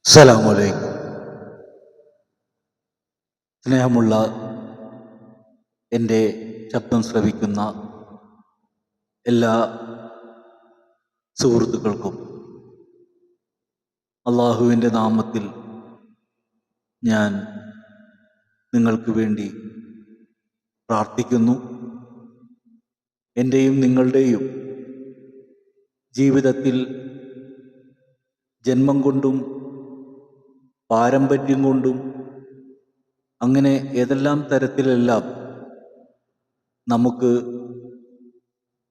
അസ്സലാമു അലൈക്കും. സ്നേഹമുള്ള എൻ്റെ ശബ്ദം ശ്രവിക്കുന്ന എല്ലാ സുഹൃത്തുക്കൾക്കും അള്ളാഹുവിൻ്റെ നാമത്തിൽ ഞാൻ നിങ്ങൾക്ക് വേണ്ടി പ്രാർത്ഥിക്കുന്നു. എൻ്റെയും നിങ്ങളുടെയും ജീവിതത്തിൽ ജന്മം കൊണ്ടും പാരമ്പര്യം കൊണ്ടും അങ്ങനെ ഏതെല്ലാം തരത്തിലെല്ലാം നമുക്ക്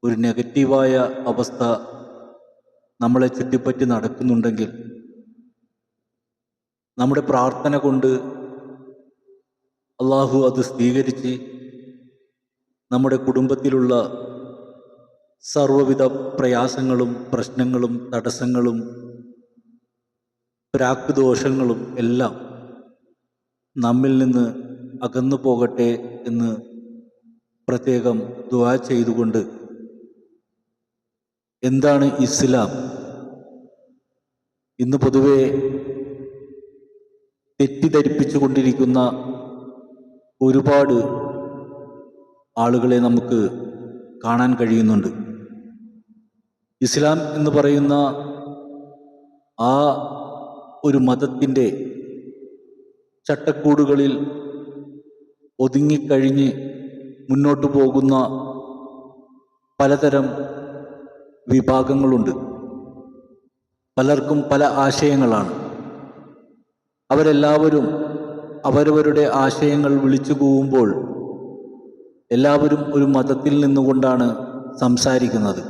ഒരു നെഗറ്റീവായ അവസ്ഥ നമ്മളെ ചുറ്റിപ്പറ്റി നടക്കുന്നുണ്ടെങ്കിൽ നമ്മുടെ പ്രാർത്ഥന കൊണ്ട് അള്ളാഹു അത് സ്വീകരിച്ച് നമ്മുടെ കുടുംബത്തിലുള്ള സർവ്വവിധ പ്രയാസങ്ങളും പ്രശ്നങ്ങളും തടസ്സങ്ങളും പ്രാക്ദോഷങ്ങളും എല്ലാം നമ്മിൽ നിന്ന് അകന്നു പോകട്ടെ എന്ന് പ്രത്യേകം ദുആ ചെയ്തുകൊണ്ട്, എന്താണ് ഇസ്ലാം? ഇന്ന് പൊതുവെ തെറ്റിദ്ധരിപ്പിച്ചു കൊണ്ടിരിക്കുന്ന ഒരുപാട് ആളുകളെ നമുക്ക് കാണാൻ കഴിയുന്നുണ്ട്. ഇസ്ലാം എന്ന് പറയുന്ന ആ ഒരു മതത്തിൻ്റെ ചട്ടക്കൂടുകളിൽ ഒതുങ്ങിക്കഴിഞ്ഞ് മുന്നോട്ടു പോകുന്ന പലതരം വിഭാഗങ്ങളുണ്ട്. പലർക്കും പല ആശയങ്ങളാണ്. അവരെല്ലാവരും അവരവരുടെ ആശയങ്ങൾ വിളിച്ചു കൂവുമ്പോൾ എല്ലാവരും ഒരു മതത്തിൽ നിന്നുകൊണ്ടാണ് സംസാരിക്കുന്നത്.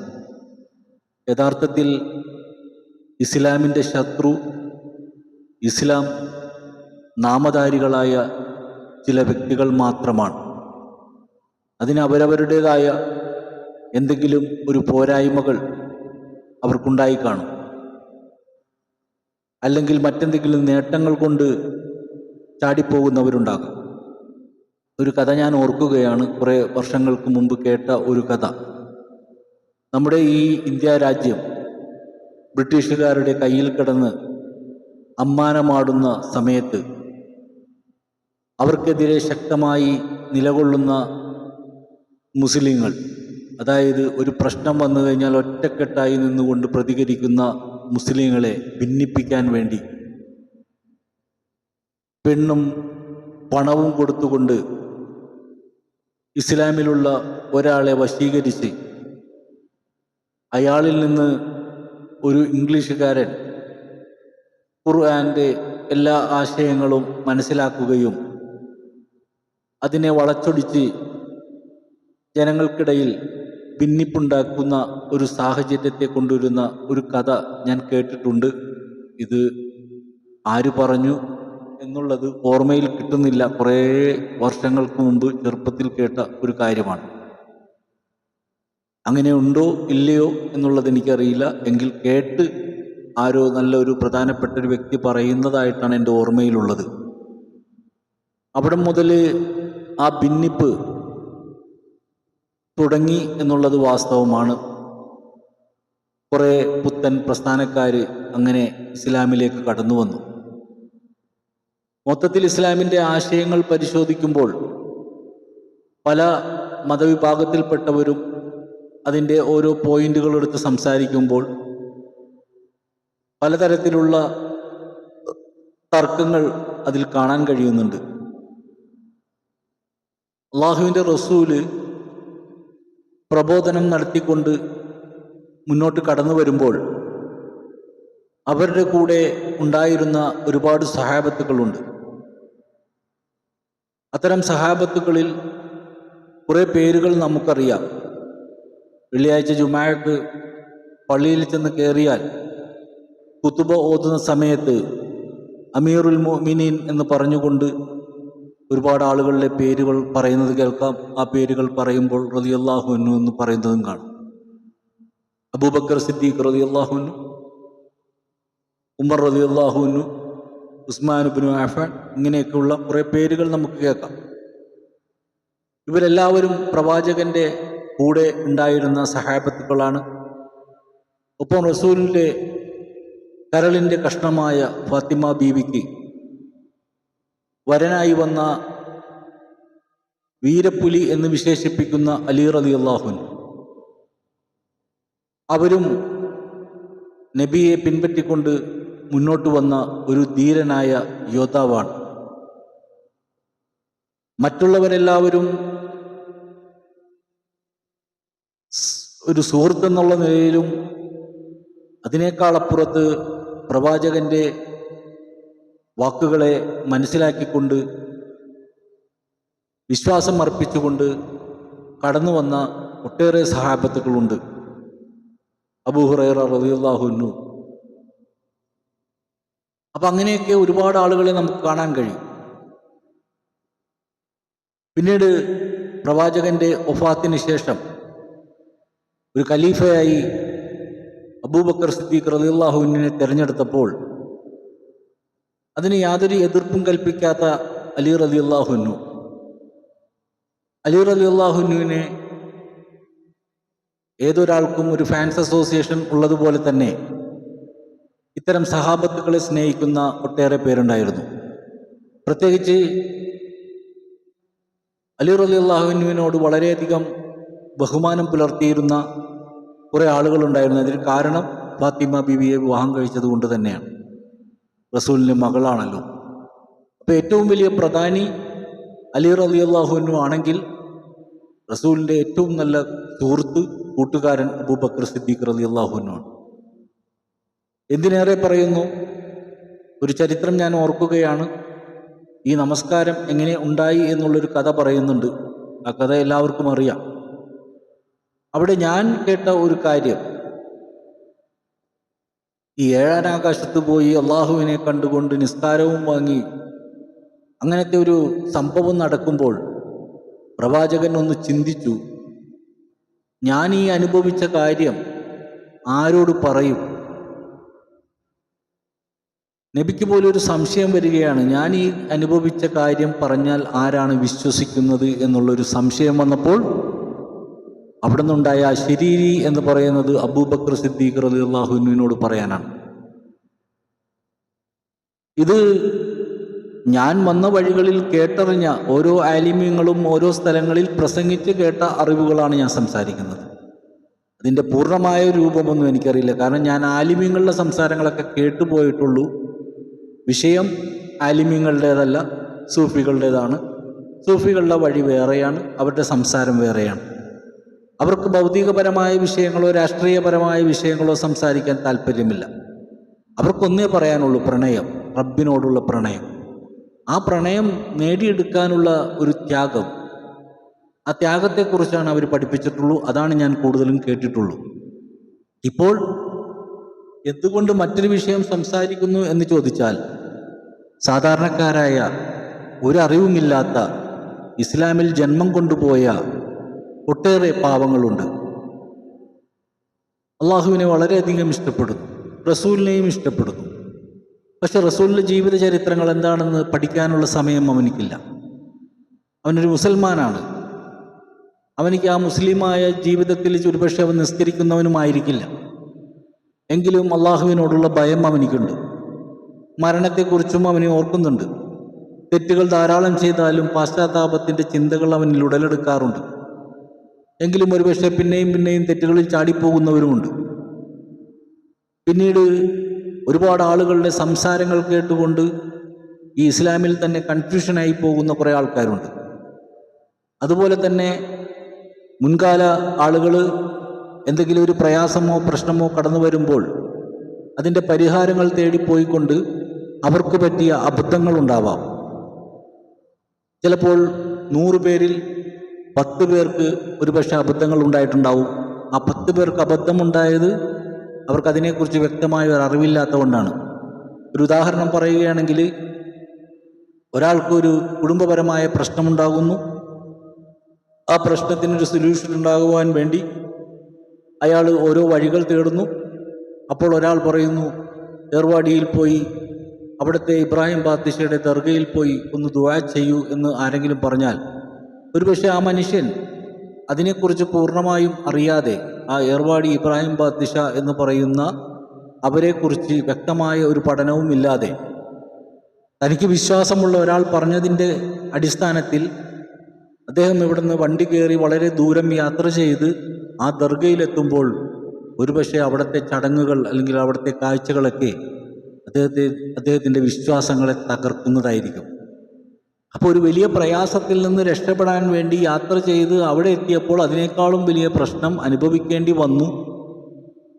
യഥാർത്ഥത്തിൽ ഇസ്ലാമിൻ്റെ ശത്രു ഇസ്ലാം നാമധാരികളായ ചില വ്യക്തികൾ മാത്രമാണ്. അതിന് അവരവരുടേതായ എന്തെങ്കിലും ഒരു പോരായ്മകൾ അവർക്കുണ്ടായി കാണും, അല്ലെങ്കിൽ മറ്റെന്തെങ്കിലും നേട്ടങ്ങൾ കൊണ്ട് ചാടിപ്പോകുന്നവരുണ്ടാകും. ഒരു കഥ ഞാൻ ഓർക്കുകയാണ്. കുറേ വർഷങ്ങൾക്ക് മുമ്പ് കേട്ട ഒരു കഥ. നമ്മുടെ ഈ ഇന്ത്യ രാജ്യം ബ്രിട്ടീഷുകാരുടെ കയ്യിൽ കിടന്ന് അമ്മാനമാടുന്ന സമയത്ത് അവർക്കെതിരെ ശക്തമായി നിലകൊള്ളുന്ന മുസ്ലിങ്ങൾ, അതായത് ഒരു പ്രശ്നം വന്നു കഴിഞ്ഞാൽ ഒറ്റക്കെട്ടായി നിന്നുകൊണ്ട് പ്രതികരിക്കുന്ന മുസ്ലിങ്ങളെ ഭിന്നിപ്പിക്കാൻ വേണ്ടി പെണ്ണും പണവും കൊടുത്തുകൊണ്ട് ഇസ്ലാമിലുള്ള ഒരാളെ വശീകരിച്ച് അയാളിൽ നിന്ന് ഒരു ഇംഗ്ലീഷുകാരൻ ഖുർആൻ്റെ എല്ലാ ആശയങ്ങളും മനസ്സിലാക്കുകയും അതിനെ വളച്ചൊടിച്ച് ജനങ്ങൾക്കിടയിൽ ഭിന്നിപ്പുണ്ടാക്കുന്ന ഒരു സാഹചര്യത്തെ കൊണ്ടുവരുന്ന ഒരു കഥ ഞാൻ കേട്ടിട്ടുണ്ട്. ഇത് ആര് പറഞ്ഞു എന്നുള്ളത് ഓർമ്മയിൽ കിട്ടുന്നില്ല. കുറേ വർഷങ്ങൾക്ക് മുമ്പ് ചെറുപ്പത്തിൽ കേട്ട ഒരു കാര്യമാണ്. അങ്ങനെ ഉണ്ടോ ഇല്ലയോ എന്നുള്ളത് എനിക്കറിയില്ല. എങ്കിൽ കേട്ട് ആരോ നല്ലൊരു പ്രധാനപ്പെട്ട ഒരു വ്യക്തി പറയുന്നതായിട്ടാണ് എൻ്റെ ഓർമ്മയിലുള്ളത്. അവിടെ മുതൽ ആ ഭിന്നിപ്പ് തുടങ്ങി എന്നുള്ളത് വാസ്തവമാണ്. കുറേ പുത്തൻ പ്രസ്ഥാനക്കാർ അങ്ങനെ ഇസ്ലാമിലേക്ക് കടന്നു വന്നു. മൊത്തത്തിൽ ഇസ്ലാമിൻ്റെ ആശയങ്ങൾ പരിശോധിക്കുമ്പോൾ പല മതവിഭാഗത്തിൽപ്പെട്ടവരും അതിൻ്റെ ഓരോ പോയിന്റുകൾ എടുത്ത് സംസാരിക്കുമ്പോൾ പലതരത്തിലുള്ള തർക്കങ്ങൾ അതിൽ കാണാൻ കഴിയുന്നുണ്ട്. അള്ളാഹുവിൻ്റെ റസൂല് പ്രബോധനം നടത്തിക്കൊണ്ട് മുന്നോട്ട് കടന്നു വരുമ്പോൾ അവരുടെ കൂടെ ഉണ്ടായിരുന്ന ഒരുപാട് സഹാബത്തുക്കളുണ്ട്. അത്തരം സഹാബത്തുക്കളിൽ കുറേ പേരുകൾ നമുക്കറിയാം. വെള്ളിയാഴ്ച ജുമാഅക്ക് പള്ളിയിൽ ചെന്ന് കയറിയാൽ ഖുതുബ ഓതുന്ന സമയത്ത് അമീറുൽ മുഅ്മിനീൻ എന്ന് പറഞ്ഞുകൊണ്ട് ഒരുപാട് ആളുകളുടെ പേരുകൾ പറയുന്നത് കേൾക്കാം. ആ പേരുകൾ പറയുമ്പോൾ റളിയല്ലാഹു അൻഹു എന്ന് പറയുന്നതും കാണും. അബൂബക്കർ സിദ്ദീഖ് റളിയല്ലാഹു അൻഹു, ഉമർ റളിയല്ലാഹു അൻഹു, ഉസ്മാൻ ഇബ്നു അഫ്ഫാൻ, ഇങ്ങനെയൊക്കെയുള്ള കുറേ പേരുകൾ നമുക്ക് കേൾക്കാം. ഇവരെല്ലാവരും പ്രവാചകന്റെ കൂടെ ഉണ്ടായിരുന്ന സഹാബത്തുക്കളാണ്. ഒപ്പം റസൂലിൻ്റെ കരളിൻ്റെ കഷ്ണമായ ഫാത്തിമ ബീവിക്ക് വരനായി വന്ന വീരപ്പുലി എന്ന് വിശേഷിപ്പിക്കുന്ന അലി റളിയല്ലാഹു അൻഹു, അവരും നബിയെ പിൻപറ്റിക്കൊണ്ട് മുന്നോട്ട് വന്ന ഒരു ധീരനായ യോദ്ധാവാണ്. മറ്റുള്ളവരെല്ലാവരും ഒരു സുഹൃത്തെന്നുള്ള നിലയിലും അതിനേക്കാളപ്പുറത്ത് പ്രവാചകന്റെ വാക്കുകളെ മനസ്സിലാക്കിക്കൊണ്ട് വിശ്വാസം അർപ്പിച്ചുകൊണ്ട് കടന്നു വന്ന ഒട്ടേറെ സഹാബത്തുക്കളുണ്ട്. അബൂ ഹുറൈറ റളിയല്ലാഹു അൻഹു. അപ്പം അങ്ങനെയൊക്കെ ഒരുപാട് ആളുകളെ നമുക്ക് കാണാൻ കഴിയും. പിന്നീട് പ്രവാചകന്റെ വഫാത്തിന് ശേഷം ഒരു ഖലീഫയായി അബൂബക്കർ സിദ്ദീഖ് റളിയല്ലാഹു അൻഹുവിനെ തിരഞ്ഞെടുത്തപ്പോൾ അതിന് യാതൊരു എതിർപ്പും കൽപ്പിക്കാത്ത അലി റളിയല്ലാഹു അൻഹു, അലി റളിയല്ലാഹു അൻഹുവിനെ ഏതൊരാൾക്കും ഒരു ഫാൻസ് അസോസിയേഷൻ ഉള്ളതുപോലെ തന്നെ ഇത്തരം സഹാബത്തുക്കളെ സ്നേഹിക്കുന്ന ഒട്ടേറെ പേരുണ്ടായിരുന്നു. പ്രത്യേകിച്ച് അലി റളിയല്ലാഹു അൻഹുവിനോട് വളരെയധികം ബഹുമാനം പുലർത്തിയിരുന്ന കുറേ ആളുകളുണ്ടായിരുന്നു. അതിന് കാരണം ഫാത്തിമ ബീവിയെ വിവാഹം കഴിച്ചത് കൊണ്ട് തന്നെയാണ്. റസൂലിൻ്റെ മകളാണല്ലോ. അപ്പോൾ ഏറ്റവും വലിയ പ്രധാനി അലി റളിയല്ലാഹു അൻഹു ആണെങ്കിൽ റസൂലിൻ്റെ ഏറ്റവും നല്ല സുഹൃത്ത്, കൂട്ടുകാരൻ അബൂബക്കർ സിദ്ദീഖ് റളിയല്ലാഹു അൻഹു ആണ്. എന്തിനേറെ പറയുന്നു, ഒരു ചരിത്രം ഞാൻ ഓർക്കുകയാണ്. ഈ നമസ്കാരം എങ്ങനെ ഉണ്ടായി എന്നുള്ളൊരു കഥ പറയുന്നുണ്ട്. ആ കഥ എല്ലാവർക്കും അറിയാം. അവിടെ ഞാൻ കേട്ട ഒരു കാര്യം, ഈ ഏഴാനാകാശത്ത് പോയി അള്ളാഹുവിനെ കണ്ടുകൊണ്ട് നിസ്കാരവും വാങ്ങി അങ്ങനത്തെ ഒരു സംഭവം നടക്കുമ്പോൾ പ്രവാചകൻ ഒന്ന് ചിന്തിച്ചു, ഞാൻ ഈ അനുഭവിച്ച കാര്യം ആരോട് പറയും? നബിക്ക് പോലും ഒരു സംശയം വരികയാണ്, ഞാൻ ഈ അനുഭവിച്ച കാര്യം പറഞ്ഞാൽ ആരാണ് വിശ്വസിക്കുന്നത് എന്നുള്ളൊരു സംശയം വന്നപ്പോൾ അവിടെ നിന്നുണ്ടായ ശരീരി എന്ന് പറയുന്നത് അബൂബക്കർ സിദ്ദീഖ് റളിയല്ലാഹു അൻഹുവിനോട് പറയാനാണ്. ഇത് ഞാൻ വന്ന വഴികളിൽ കേട്ടറിഞ്ഞ ഓരോ ആലിമ്യങ്ങളും ഓരോ സ്ഥലങ്ങളിൽ പ്രസംഗിച്ച് കേട്ട അറിവുകളാണ് ഞാൻ സംസാരിക്കുന്നത്. അതിൻ്റെ പൂർണ്ണമായ രൂപമൊന്നും എനിക്കറിയില്ല. കാരണം ഞാൻ ആലിമ്യങ്ങളുടെ സംസാരങ്ങളൊക്കെ കേട്ടുപോയിട്ടുള്ളൂ. വിഷയം ആലിമ്യങ്ങളുടേതല്ല, സൂഫികളുടേതാണ്. സൂഫികളുടെ വഴി വേറെയാണ്, അവരുടെ സംസാരം വേറെയാണ്. അവർക്ക് ഭൗതികപരമായ വിഷയങ്ങളോ രാഷ്ട്രീയപരമായ വിഷയങ്ങളോ സംസാരിക്കാൻ താല്പര്യമില്ല. അവർക്കൊന്നേ പറയാനുള്ളൂ, പ്രണയം, റബ്ബിനോടുള്ള പ്രണയം. ആ പ്രണയം നേടിയെടുക്കാനുള്ള ഒരു ത്യാഗം, ആ ത്യാഗത്തെക്കുറിച്ചാണ് അവർ പഠിപ്പിച്ചിട്ടുള്ളൂ. അതാണ് ഞാൻ കൂടുതലും കേട്ടിട്ടുള്ളൂ. ഇപ്പോൾ എന്തുകൊണ്ട് മറ്റൊരു വിഷയം സംസാരിക്കുന്നു എന്ന് ചോദിച്ചാൽ, സാധാരണക്കാരായ ഒരറിവുമില്ലാത്ത ഇസ്ലാമിൽ ജന്മം കൊണ്ടുപോയ ഒട്ടേറെ പാവങ്ങളുണ്ട്. അള്ളാഹുവിനെ വളരെയധികം ഇഷ്ടപ്പെടുന്നു, റസൂലിനെയും ഇഷ്ടപ്പെടുന്നു. പക്ഷെ റസൂലിൻ്റെ ജീവിത ചരിത്രങ്ങൾ എന്താണെന്ന് പഠിക്കാനുള്ള സമയം അവനിക്കില്ല. അവനൊരു മുസൽമാനാണ്. അവനിക്ക് ആ മുസ്ലിമായ ജീവിതത്തിൽ ഒരുപക്ഷെ അവൻ നിസ്കരിക്കുന്നവനുമായിരിക്കില്ല. എങ്കിലും അള്ളാഹുവിനോടുള്ള ഭയം അവനിക്കുണ്ട്. മരണത്തെക്കുറിച്ചും അവനെ ഓർക്കുന്നുണ്ട്. തെറ്റുകൾ ധാരാളം ചെയ്താലും പാശ്ചാത്താപത്തിൻ്റെ ചിന്തകൾ അവനിൽ ഉടലെടുക്കാറുണ്ട്. എങ്കിലും ഒരുപക്ഷെ പിന്നെയും പിന്നെയും തെറ്റുകളിൽ ചാടിപ്പോകുന്നവരുമുണ്ട്. പിന്നീട് ഒരുപാട് ആളുകളുടെ സംസാരങ്ങൾ കേട്ടുകൊണ്ട് ഈ ഇസ്ലാമിൽ തന്നെ കൺഫ്യൂഷനായി പോകുന്ന കുറേ ആൾക്കാരുണ്ട്. അതുപോലെ തന്നെ മുൻകാല ആളുകൾ എന്തെങ്കിലും ഒരു പ്രയാസമോ പ്രശ്നമോ കടന്നു വരുമ്പോൾ അതിൻ്റെ പരിഹാരങ്ങൾ തേടിപ്പോയിക്കൊണ്ട് അവർക്ക് പറ്റിയ അബദ്ധങ്ങളുണ്ടാവാം. ചിലപ്പോൾ 100 പേരിൽ 10 പേർക്ക് ഒരുപക്ഷെ അബദ്ധങ്ങൾ ഉണ്ടായിട്ടുണ്ടാവും. ആ 10 പേർക്ക് അബദ്ധമുണ്ടായത് അവർക്കതിനെക്കുറിച്ച് വ്യക്തമായ ഒരു അറിവില്ലാത്തതുകൊണ്ടാണ്. ഒരു ഉദാഹരണം പറയുകയാണെങ്കിൽ, ഒരാൾക്കൊരു കുടുംബപരമായ പ്രശ്നമുണ്ടാകുന്നു. ആ പ്രശ്നത്തിനൊരു സൊല്യൂഷൻ ഉണ്ടാകുവാൻ വേണ്ടി അയാൾ ഓരോ വഴികൾ തേടുന്നു. അപ്പോൾ ഒരാൾ പറയുന്നു, ഏർവാടിയിൽ പോയി അവിടുത്തെ ഇബ്രാഹിം ബാത്തിഷയുടെ ദർഗയിൽ പോയി ഒന്ന് ദുആ ചെയ്യൂ എന്ന് ആരെങ്കിലും പറഞ്ഞാൽ, ഒരുപക്ഷെ ആ മനുഷ്യൻ അതിനെക്കുറിച്ച് പൂർണ്ണമായും അറിയാതെ ആ ഏർവാടി ഇബ്രാഹിം ബാത്തിഷ എന്ന് പറയുന്ന അവരെക്കുറിച്ച് വ്യക്തമായ ഒരു പഠനവും ഇല്ലാതെ തനിക്ക് വിശ്വാസമുള്ള ഒരാൾ പറഞ്ഞതിൻ്റെ അടിസ്ഥാനത്തിൽ അദ്ദേഹം ഇവിടുന്ന് വണ്ടി കയറി വളരെ ദൂരം യാത്ര ചെയ്ത് ആ ദർഗയിലെത്തുമ്പോൾ ഒരുപക്ഷെ അവിടുത്തെ ചടങ്ങുകൾ അല്ലെങ്കിൽ അവിടുത്തെ കാഴ്ചകളൊക്കെ അദ്ദേഹത്തിൻ്റെ വിശ്വാസങ്ങളെ തകർക്കുന്നതായിരിക്കും. അപ്പോൾ ഒരു വലിയ പ്രയാസത്തിൽ നിന്ന് രക്ഷപ്പെടാൻ വേണ്ടി യാത്ര ചെയ്ത് അവിടെ എത്തിയപ്പോൾ അതിനേക്കാളും വലിയ പ്രശ്നം അനുഭവിക്കേണ്ടി വന്നു.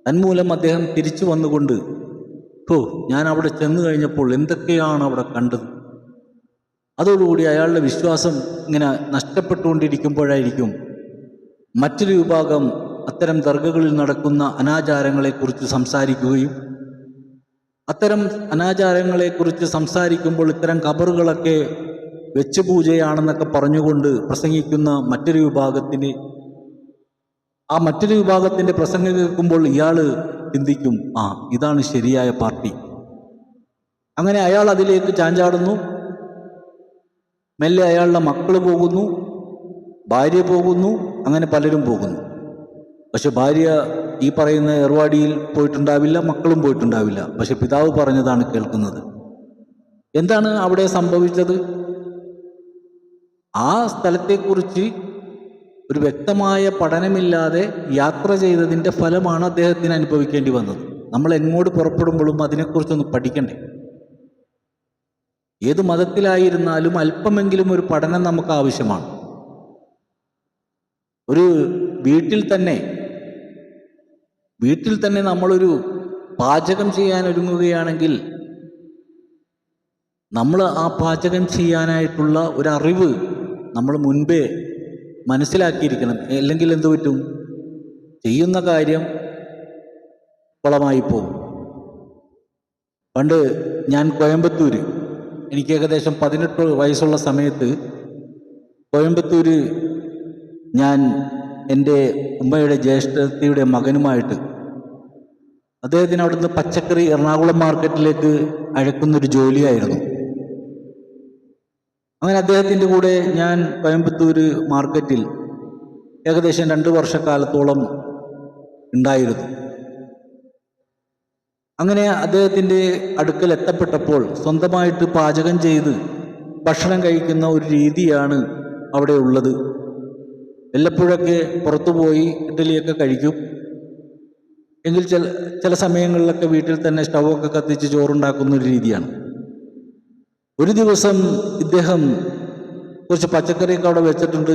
തന്മൂലം അദ്ദേഹം തിരിച്ചു വന്നുകൊണ്ട്, ഞാൻ അവിടെ ചെന്ന് കഴിഞ്ഞപ്പോൾ എന്തൊക്കെയാണ് അവിടെ കണ്ടത്. അതോടുകൂടി അയാളുടെ വിശ്വാസം ഇങ്ങനെ നഷ്ടപ്പെട്ടുകൊണ്ടിരിക്കുമ്പോഴായിരിക്കും മറ്റൊരു വിഭാഗം അത്തരം ദർഗകളിൽ നടക്കുന്ന അനാചാരങ്ങളെക്കുറിച്ച് സംസാരിക്കുകയും, അത്തരം അനാചാരങ്ങളെക്കുറിച്ച് സംസാരിക്കുമ്പോൾ ഇത്തരം ഖബറുകളൊക്കെ വെച്ച് പൂജയാണെന്നൊക്കെ പറഞ്ഞുകൊണ്ട് പ്രസംഗിക്കുന്ന മറ്റൊരു വിഭാഗത്തിന്, ആ മറ്റൊരു വിഭാഗത്തിൻ്റെ പ്രസംഗം കേൾക്കുമ്പോൾ ഇയാൾ ചിന്തിക്കും, ഇതാണ് ശരിയായ പാർട്ടി. അങ്ങനെ അയാൾ അതിലേക്ക് ചാഞ്ചാടുന്നു. മെല്ലെ അയാളുടെ മക്കൾ പോകുന്നു, ഭാര്യ പോകുന്നു, അങ്ങനെ പലരും പോകുന്നു. പക്ഷെ ഭാര്യ ഈ പറയുന്ന ഏർവാടിയിൽ പോയിട്ടുണ്ടാവില്ല, മക്കളും പോയിട്ടുണ്ടാവില്ല. പക്ഷെ പിതാവ് പറഞ്ഞതാണ് കേൾക്കുന്നത്. എന്താണ് അവിടെ സംഭവിച്ചത്? ആ സ്ഥലത്തെക്കുറിച്ച് ഒരു വ്യക്തമായ പഠനമില്ലാതെ യാത്ര ചെയ്തതിൻ്റെ ഫലമാണ് അദ്ദേഹത്തിന് അനുഭവിക്കേണ്ടി വന്നത്. നമ്മൾ എങ്ങോട്ട് പുറപ്പെടുമ്പോഴും അതിനെക്കുറിച്ചൊന്ന് പഠിക്കണ്ടേ? ഏത് മതത്തിലായിരുന്നാലും അല്പമെങ്കിലും ഒരു പഠനം നമുക്ക് ആവശ്യമാണ്. ഒരു വീട്ടിൽ തന്നെ നമ്മളൊരു പാചകം ചെയ്യാൻ ഒരുങ്ങുകയാണെങ്കിൽ നമ്മൾ ആ പാചകം ചെയ്യാനായിട്ടുള്ള ഒരറിവ് നമ്മൾ മുൻപേ മനസ്സിലാക്കിയിരിക്കണം. അല്ലെങ്കിൽ എന്തു പറ്റും? ചെയ്യുന്ന കാര്യം കുളമായി പോകും. പണ്ട് ഞാൻ കോയമ്പത്തൂര്, എനിക്ക് ഏകദേശം 18 വയസ്സുള്ള സമയത്ത് കോയമ്പത്തൂര് ഞാൻ എൻ്റെ ഉമ്മയുടെ ജ്യേഷ്ഠത്തിയുടെ മകനുമായിട്ട് അദ്ദേഹത്തിന് അവിടുന്ന് പച്ചക്കറി എറണാകുളം മാർക്കറ്റിലേക്ക് അയക്കുന്നൊരു ജോലിയായിരുന്നു. അങ്ങനെ അദ്ദേഹത്തിൻ്റെ കൂടെ ഞാൻ കോയമ്പത്തൂര് മാർക്കറ്റിൽ ഏകദേശം 2 വർഷക്കാലത്തോളം ഉണ്ടായിരുന്നു. അങ്ങനെ അദ്ദേഹത്തിൻ്റെ അടുക്കൽ എത്തപ്പെട്ടപ്പോൾ സ്വന്തമായിട്ട് പാചകം ചെയ്ത് ഭക്ഷണം കഴിക്കുന്ന ഒരു രീതിയാണ് അവിടെ ഉള്ളത്. വല്ലപ്പോഴൊക്കെ പുറത്തുപോയി ഇഡ്ഡലിയൊക്കെ കഴിക്കും. എങ്കിൽ ചില സമയങ്ങളിലൊക്കെ വീട്ടിൽ തന്നെ സ്റ്റൗവൊക്കെ കത്തിച്ച് ചോറുണ്ടാക്കുന്ന ഒരു രീതിയാണ്. ഒരു ദിവസം ഇദ്ദേഹം കുറച്ച് പച്ചക്കറിയൊക്കെ അവിടെ വെച്ചിട്ടുണ്ട്,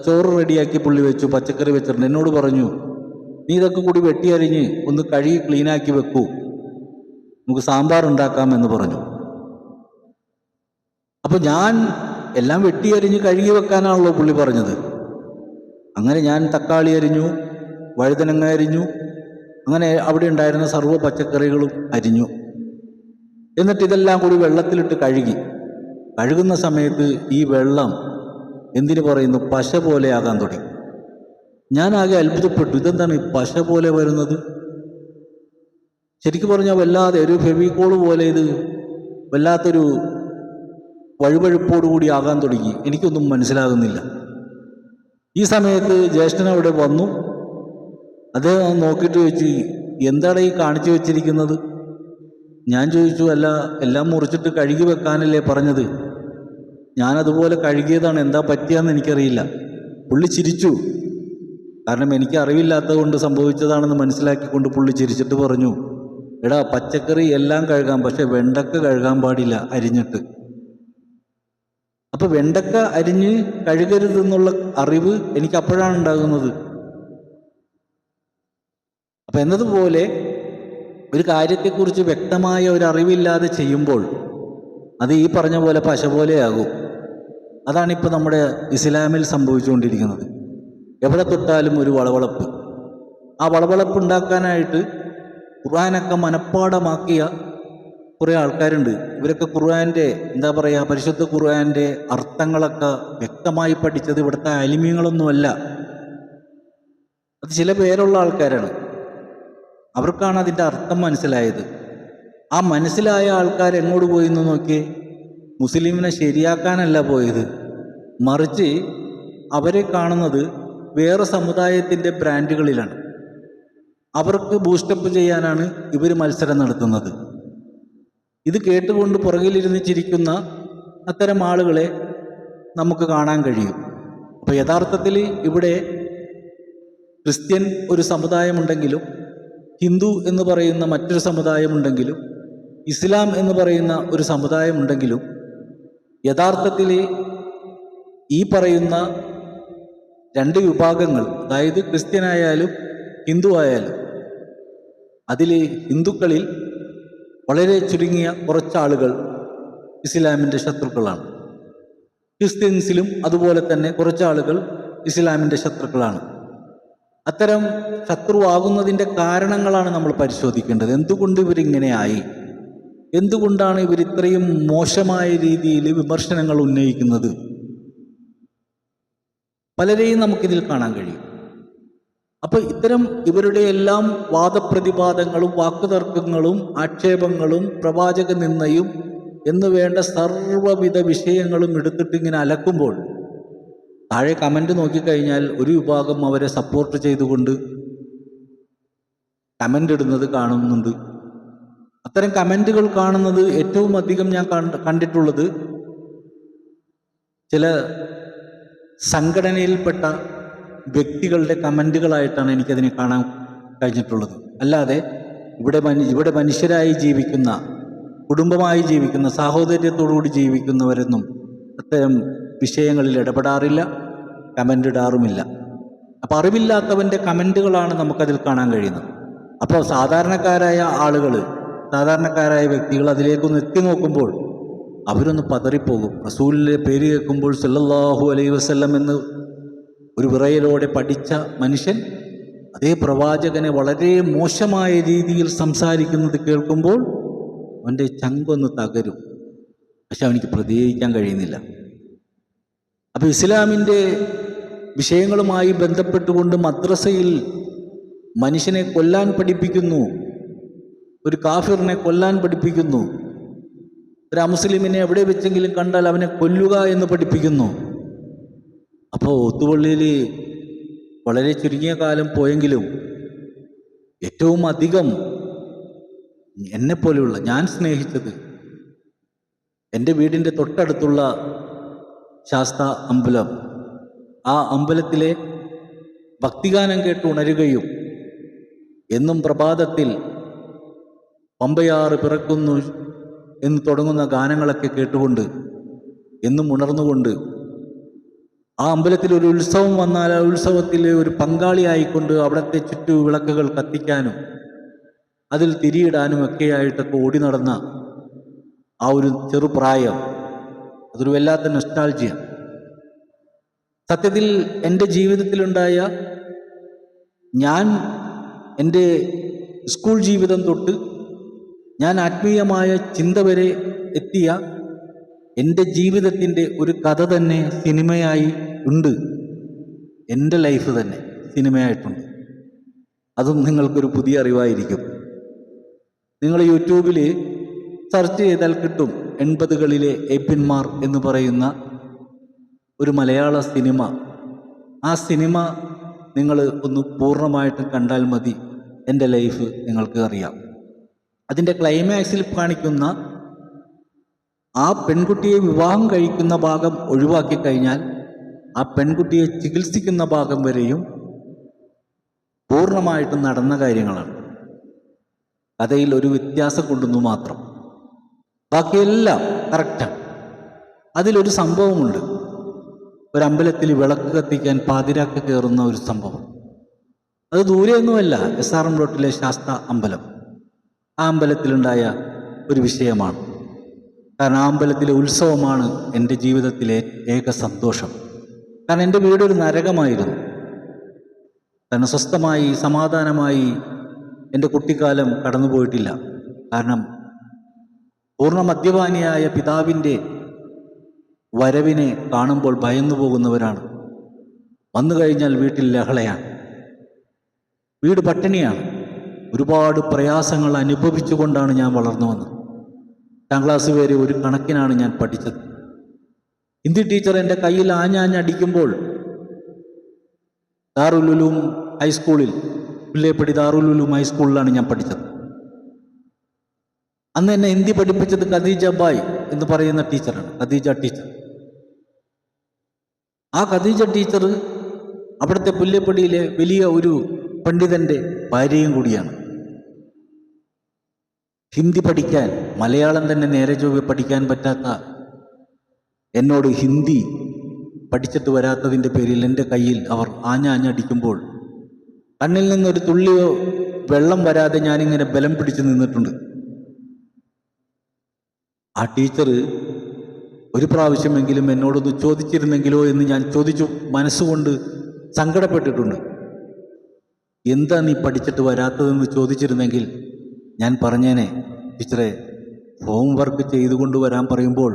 ചോറ് റെഡിയാക്കി പുള്ളി വെച്ചു, പച്ചക്കറി വെച്ചിട്ടുണ്ട്. എന്നോട് പറഞ്ഞു, നീ ഇതൊക്കെ കൂടി വെട്ടിയരിഞ്ഞ് ഒന്ന് കഴുകി ക്ലീനാക്കി വെക്കൂ, നമുക്ക് സാമ്പാർ ഉണ്ടാക്കാമെന്ന് പറഞ്ഞു. അപ്പോൾ ഞാൻ എല്ലാം വെട്ടിയരിഞ്ഞ് കഴുകി വെക്കാനാണല്ലോ പുള്ളി പറഞ്ഞത്. അങ്ങനെ ഞാൻ തക്കാളി അരിഞ്ഞു, വഴുതനങ്ങ അരിഞ്ഞു, അങ്ങനെ അവിടെ ഉണ്ടായിരുന്ന സർവ്വ പച്ചക്കറികളും അരിഞ്ഞു. എന്നിട്ട് ഇതെല്ലാം കൂടി വെള്ളത്തിലിട്ട് കഴുകുന്ന സമയത്ത് ഈ വെള്ളം എന്തിനു പറയുന്നു, പശ പോലെയാകാൻ തുടങ്ങി. ഞാനാകെ അത്ഭുതപ്പെട്ടു. ഇതെന്താണ് ഈ പശ പോലെ വരുന്നത്? ശരിക്കും പറഞ്ഞാൽ വല്ലാതെ ഒരു ഫെവിക്കോള് പോലെ ഇത് വല്ലാത്തൊരു വഴുവഴുപ്പോടുകൂടി ആകാൻ തുടങ്ങി. എനിക്കൊന്നും മനസ്സിലാകുന്നില്ല. ഈ സമയത്ത് ജ്യേഷ്ഠൻ അവിടെ വന്നു. അദ്ദേഹം നോക്കിയിട്ട് ചോദിച്ചു, എന്താണ് ഈ കാണിച്ചു വെച്ചിരിക്കുന്നത്? ഞാൻ ചോദിച്ചു, അല്ല, എല്ലാം മുറിച്ചിട്ട് കഴുകി വെക്കാനല്ലേ പറഞ്ഞത്? ഞാനതുപോലെ കഴുകിയതാണ്, എന്താ പറ്റിയെന്ന് എനിക്കറിയില്ല. പുള്ളി ചിരിച്ചു. കാരണം എനിക്ക് അറിവില്ലാത്തത് കൊണ്ട് സംഭവിച്ചതാണെന്ന് മനസ്സിലാക്കിക്കൊണ്ട് പുള്ളി ചിരിച്ചിട്ട് പറഞ്ഞു, എടാ, പച്ചക്കറി എല്ലാം കഴുകാം, പക്ഷെ വെണ്ടക്ക കഴുകാൻ പാടില്ല അരിഞ്ഞിട്ട്. അപ്പോൾ വെണ്ടക്ക അരിഞ്ഞ് കഴുകരുതെന്നുള്ള അറിവ് എനിക്ക് അപ്പോഴാണ് ഉണ്ടാകുന്നത്. അപ്പം എന്നതുപോലെ ഒരു കാര്യത്തെക്കുറിച്ച് വ്യക്തമായ ഒരു അറിവില്ലാതെ ചെയ്യുമ്പോൾ അത് ഈ പറഞ്ഞ പോലെ പശ പോലെയാകും. അതാണിപ്പോൾ നമ്മുടെ ഇസ്ലാമിൽ സംഭവിച്ചുകൊണ്ടിരിക്കുന്നത്. എവിടെ തൊട്ടാലും ഒരു വളവളപ്പ്. ആ വളവളപ്പുണ്ടാക്കാനായിട്ട് ഖുർആനൊക്കെ മനഃപ്പാടമാക്കിയ കുറേ ആൾക്കാരുണ്ട്. ഇവരൊക്കെ ഖുർആൻ്റെ എന്താ പറയുക, പരിശുദ്ധ ഖുർആൻ്റെ അർത്ഥങ്ങളൊക്കെ വ്യക്തമായി പഠിച്ചത് ഇവിടുത്തെ അലിമീങ്ങളൊന്നുമല്ല. അത് ചില പേരുള്ള ആൾക്കാരാണ്. അവർക്കാണ് അതിൻ്റെ അർത്ഥം മനസ്സിലായത്. ആ മനസ്സിലായ ആൾക്കാർ എങ്ങോട്ട് പോയി എന്ന് നോക്കിയേ, മുസ്ലിമിനെ ശരിയാക്കാനല്ല പോയത്, മറിച്ച് അവരെ കാണുന്നത് വേറെ സമുദായത്തിൻ്റെ ബ്രാൻഡുകളിലാണ്. അവർക്ക് ബൂസ്റ്റപ്പ് ചെയ്യാനാണ് ഇവർ മത്സരം നടത്തുന്നത്. ഇത് കേട്ടുകൊണ്ട് പുറകിലിരുന്ന് ചിരിക്കുന്ന അത്തരം ആളുകളെ നമുക്ക് കാണാൻ കഴിയും. അപ്പോൾ യഥാർത്ഥത്തിൽ ഇവിടെ ക്രിസ്ത്യൻ ഒരു സമുദായമുണ്ടെങ്കിലും, ഹിന്ദു എന്ന് പറയുന്ന മറ്റൊരു സമുദായമുണ്ടെങ്കിലും, ഇസ്ലാം എന്ന് പറയുന്ന ഒരു സമുദായമുണ്ടെങ്കിലും, യഥാർത്ഥത്തിൽ ഈ പറയുന്ന രണ്ട് വിഭാഗങ്ങൾ, അതായത് ക്രിസ്ത്യനായാലും ഹിന്ദു ആയാലും, അതിൽ ഹിന്ദുക്കളിൽ വളരെ ചുരുങ്ങിയ കുറച്ചാളുകൾ ഇസ്ലാമിൻ്റെ ശത്രുക്കളാണ്. ക്രിസ്ത്യൻസിലും അതുപോലെ തന്നെ കുറച്ചാളുകൾ ഇസ്ലാമിൻ്റെ ശത്രുക്കളാണ്. അത്തരം ശത്രുവാകുന്നതിൻ്റെ കാരണങ്ങളാണ് നമ്മൾ പരിശോധിക്കേണ്ടത്. എന്തുകൊണ്ട് ഇവരിങ്ങനെയായി? എന്തുകൊണ്ടാണ് ഇവർ ഇത്രയും മോശമായ രീതിയിൽ വിമർശനങ്ങൾ ഉന്നയിക്കുന്നത്? പലരെയും നമുക്കിതിൽ കാണാൻ കഴിയും. അപ്പോൾ ഇത്തരം ഇവരുടെ എല്ലാം വാദപ്രതിവാദങ്ങളും വാക്കുതർക്കങ്ങളും ആക്ഷേപങ്ങളും പ്രവാചക നിന്ദയും എന്ന് വേണ്ട സർവ്വവിധ വിഷയങ്ങളും എടുത്തിട്ട് ഇങ്ങനെ അലക്കുമ്പോൾ താഴെ കമൻ്റ് നോക്കിക്കഴിഞ്ഞാൽ ഒരു വിഭാഗം അവരെ സപ്പോർട്ട് ചെയ്തുകൊണ്ട് കമൻ്റ് ഇടുന്നത് കാണുന്നുണ്ട്. അത്തരം കമൻറ്റുകൾ കാണുന്നത് ഏറ്റവും അധികം ഞാൻ കണ്ടിട്ടുള്ളത് ചില സംഘടനയിൽപ്പെട്ട വ്യക്തികളുടെ കമൻറ്റുകളായിട്ടാണ് എനിക്കതിനെ കാണാൻ കഴിഞ്ഞിട്ടുള്ളത്. അല്ലാതെ ഇവിടെ മനുഷ്യരായി ജീവിക്കുന്ന, കുടുംബമായി ജീവിക്കുന്ന, സാഹോദര്യത്തോടുകൂടി ജീവിക്കുന്നവരൊന്നും അത്തരം വിഷയങ്ങളിൽ ഇടപെടാറില്ല, കമൻ്റ് ഇടാറുമില്ല. അപ്പോൾ അറിവില്ലാത്തവൻ്റെ കമൻറ്റുകളാണ് നമുക്കതിൽ കാണാൻ കഴിയുന്നത്. അപ്പോൾ സാധാരണക്കാരായ ആളുകൾ, സാധാരണക്കാരായ വ്യക്തികൾ അതിലേക്കൊന്ന് എത്തി നോക്കുമ്പോൾ അവരൊന്ന് പതറിപ്പോകും. റസൂലിൻ്റെ പേര് കേൾക്കുമ്പോൾ സല്ലല്ലാഹു അലൈഹി വസല്ലം എന്ന് ഒരു വിറയലോടെ പഠിച്ച മനുഷ്യൻ അതേ പ്രവാചകനെ വളരെ മോശമായ രീതിയിൽ സംസാരിക്കുന്നത് കേൾക്കുമ്പോൾ അവൻ്റെ ചങ്കൊന്ന് തകരും. പക്ഷെ അവനിക്ക് പ്രതികരിക്കാൻ കഴിയുന്നില്ല. അപ്പോൾ ഇസ്ലാമിൻ്റെ വിഷയങ്ങളുമായി ബന്ധപ്പെട്ടുകൊണ്ട് മദ്രസയിൽ മനുഷ്യനെ കൊല്ലാൻ പഠിപ്പിക്കുന്നു, ഒരു കാഫിറിനെ കൊല്ലാൻ പഠിപ്പിക്കുന്നു, ഒരു അമുസ്ലിമിനെ എവിടെ വെച്ചെങ്കിലും കണ്ടാൽ അവനെ കൊല്ലുക എന്ന് പഠിപ്പിക്കുന്നു. അപ്പോൾ ഒത്തുപള്ളിയിൽ വളരെ ചുരുങ്ങിയ കാലം പോയെങ്കിലും ഏറ്റവും അധികം എന്നെപ്പോലെയുള്ള, ഞാൻ സ്നേഹിച്ചത് എൻ്റെ വീടിൻ്റെ തൊട്ടടുത്തുള്ള ശാസ്ത അമ്പലം, ആ അമ്പലത്തിലെ ഭക്തിഗാനം കേട്ട് ഉണരുകയും എന്നും പ്രഭാതത്തിൽ പമ്പയാറ് പിറക്കുന്നു എന്ന് തുടങ്ങുന്ന ഗാനങ്ങളൊക്കെ കേട്ടുകൊണ്ട് എന്നും ഉണർന്നുകൊണ്ട് ആ അമ്പലത്തിൽ ഒരു ഉത്സവം വന്നാൽ ആ ഉത്സവത്തിൽ ഒരു പങ്കാളിയായിക്കൊണ്ട് അവിടുത്തെ ചുറ്റു വിളക്കുകൾ കത്തിക്കാനും അതിൽ തിരിയിടാനും ഒക്കെയായിട്ടൊക്കെ ഓടി നടന്ന ആ ഒരു ചെറുപ്രായം, അതൊരു വല്ലാത്ത നൊസ്റ്റാൾജിയ. സത്യത്തിൽ എൻ്റെ ജീവിതത്തിലുണ്ടായ, ഞാൻ എൻ്റെ സ്കൂൾ ജീവിതം തൊട്ട് ഞാൻ ആത്മീയമായ ചിന്ത വരെ എത്തിയ എൻ്റെ ജീവിതത്തിൻ്റെ ഒരു കഥ തന്നെ സിനിമയായി ഉണ്ട്. എൻ്റെ ലൈഫ് തന്നെ സിനിമയായിട്ടുണ്ട്. അതും നിങ്ങൾക്കൊരു പുതിയ അറിവായിരിക്കും. നിങ്ങൾ യൂട്യൂബിൽ സെർച്ച് ചെയ്താൽ കിട്ടും. 80കളിലെ ഏപ്പിന്മാർ എന്ന് പറയുന്ന ഒരു മലയാള സിനിമ. ആ സിനിമ നിങ്ങൾ ഒന്ന് പൂർണ്ണമായിട്ടും കണ്ടാൽ മതി, എൻ്റെ ലൈഫ് നിങ്ങൾക്ക് അറിയാം. അതിൻ്റെ ക്ലൈമാക്സിൽ കാണിക്കുന്ന ആ പെൺകുട്ടിയെ വിവാഹം കഴിക്കുന്ന ഭാഗം ഒഴിവാക്കി കഴിഞ്ഞാൽ ആ പെൺകുട്ടിയെ ചികിത്സിക്കുന്ന ഭാഗം വരെയും പൂർണ്ണമായിട്ടും നടന്ന കാര്യങ്ങളാണ്. കഥയിൽ ഒരു വ്യത്യാസം കൊണ്ടുവന്നു മാത്രം, ബാക്കിയെല്ലാം കറക്റ്റാണ്. അതിലൊരു സംഭവമുണ്ട്. ഒരമ്പലത്തിൽ വിളക്ക് കത്തിക്കാൻ പാതിരാക്ക് കയറുന്ന ഒരു സംഭവം. അത് ദൂരെയൊന്നുമല്ല, SRM റോട്ടിലെ ശാസ്ത അമ്പലം. ആ അമ്പലത്തിലുണ്ടായ ഒരു വിഷയമാണ്. കാരണം ആ അമ്പലത്തിലെ ഉത്സവമാണ് എൻ്റെ ജീവിതത്തിലെ ഏക സന്തോഷം. കാരണം എൻ്റെ വീടൊരു നരകമായിരുന്നു. കാരണം സ്വസ്ഥമായി സമാധാനമായി എൻ്റെ കുട്ടിക്കാലം കടന്നുപോയിട്ടില്ല. കാരണം പൂർണ്ണ മദ്യപാനിയായ പിതാവിൻ്റെ വരവിനെ കാണുമ്പോൾ ഭയന്നു പോകുന്നവരാണ്. വന്നു കഴിഞ്ഞാൽ വീട്ടിൽ ലഹളയാണ്, വീട് പട്ടിണിയാണ്. ഒരുപാട് പ്രയാസങ്ങൾ അനുഭവിച്ചുകൊണ്ടാണ് ഞാൻ വളർന്നു വന്നത്. 8ാം ക്ലാസ് വരെ ഒരു കണക്കിനാണ് ഞാൻ പഠിച്ചത്. ഹിന്ദി ടീച്ചർ എൻ്റെ കയ്യിൽ ആഞ്ഞാഞ്ഞടിക്കുമ്പോൾ ദാറുൽ ഉലൂം ഹൈസ്കൂളിൽ, പുല്ലേപ്പടി ദാറുൽ ഉലൂം ഹൈസ്കൂളിലാണ് ഞാൻ പഠിച്ചത്. അന്ന് എന്നെ ഹിന്ദി പഠിപ്പിച്ചത് ഖദീജ ബായ് എന്ന് പറയുന്ന ടീച്ചറാണ്, ഖദീജ ടീച്ചർ. ആ ഖദീജ ടീച്ചർ അവിടുത്തെ പുല്ലേപ്പടിയിലെ വലിയ ഒരു പണ്ഡിതൻ്റെ ഭാര്യയും കൂടിയാണ്. ഹിന്ദി പഠിക്കാൻ, മലയാളം തന്നെ നേരെ ചൊവ്വെ പഠിക്കാൻ പറ്റാത്ത എന്നോട് ഹിന്ദി പഠിച്ചിട്ട് വരാത്തതിൻ്റെ പേരിൽ എൻ്റെ കയ്യിൽ അവർ ആഞ്ഞടിക്കുമ്പോൾ കണ്ണിൽ നിന്നൊരു തുള്ളിയോ വെള്ളം വരാതെ ഞാനിങ്ങനെ ബലം പിടിച്ച് നിന്നിട്ടുണ്ട്. ആ ടീച്ചർ ഒരു പ്രാവശ്യമെങ്കിലും എന്നോടൊന്ന് ചോദിച്ചിരുന്നെങ്കിലോ എന്ന് ഞാൻ ചോദിച്ചു മനസ്സുകൊണ്ട് സങ്കടപ്പെട്ടിട്ടുണ്ട്. എന്താ നീ പഠിച്ചിട്ട് വരാത്തതെന്ന് ചോദിച്ചിരുന്നെങ്കിൽ ഞാൻ പറഞ്ഞേനെ, ടീച്ചറെ ഹോംവർക്ക് ചെയ്തുകൊണ്ട് വരാൻ പറയുമ്പോൾ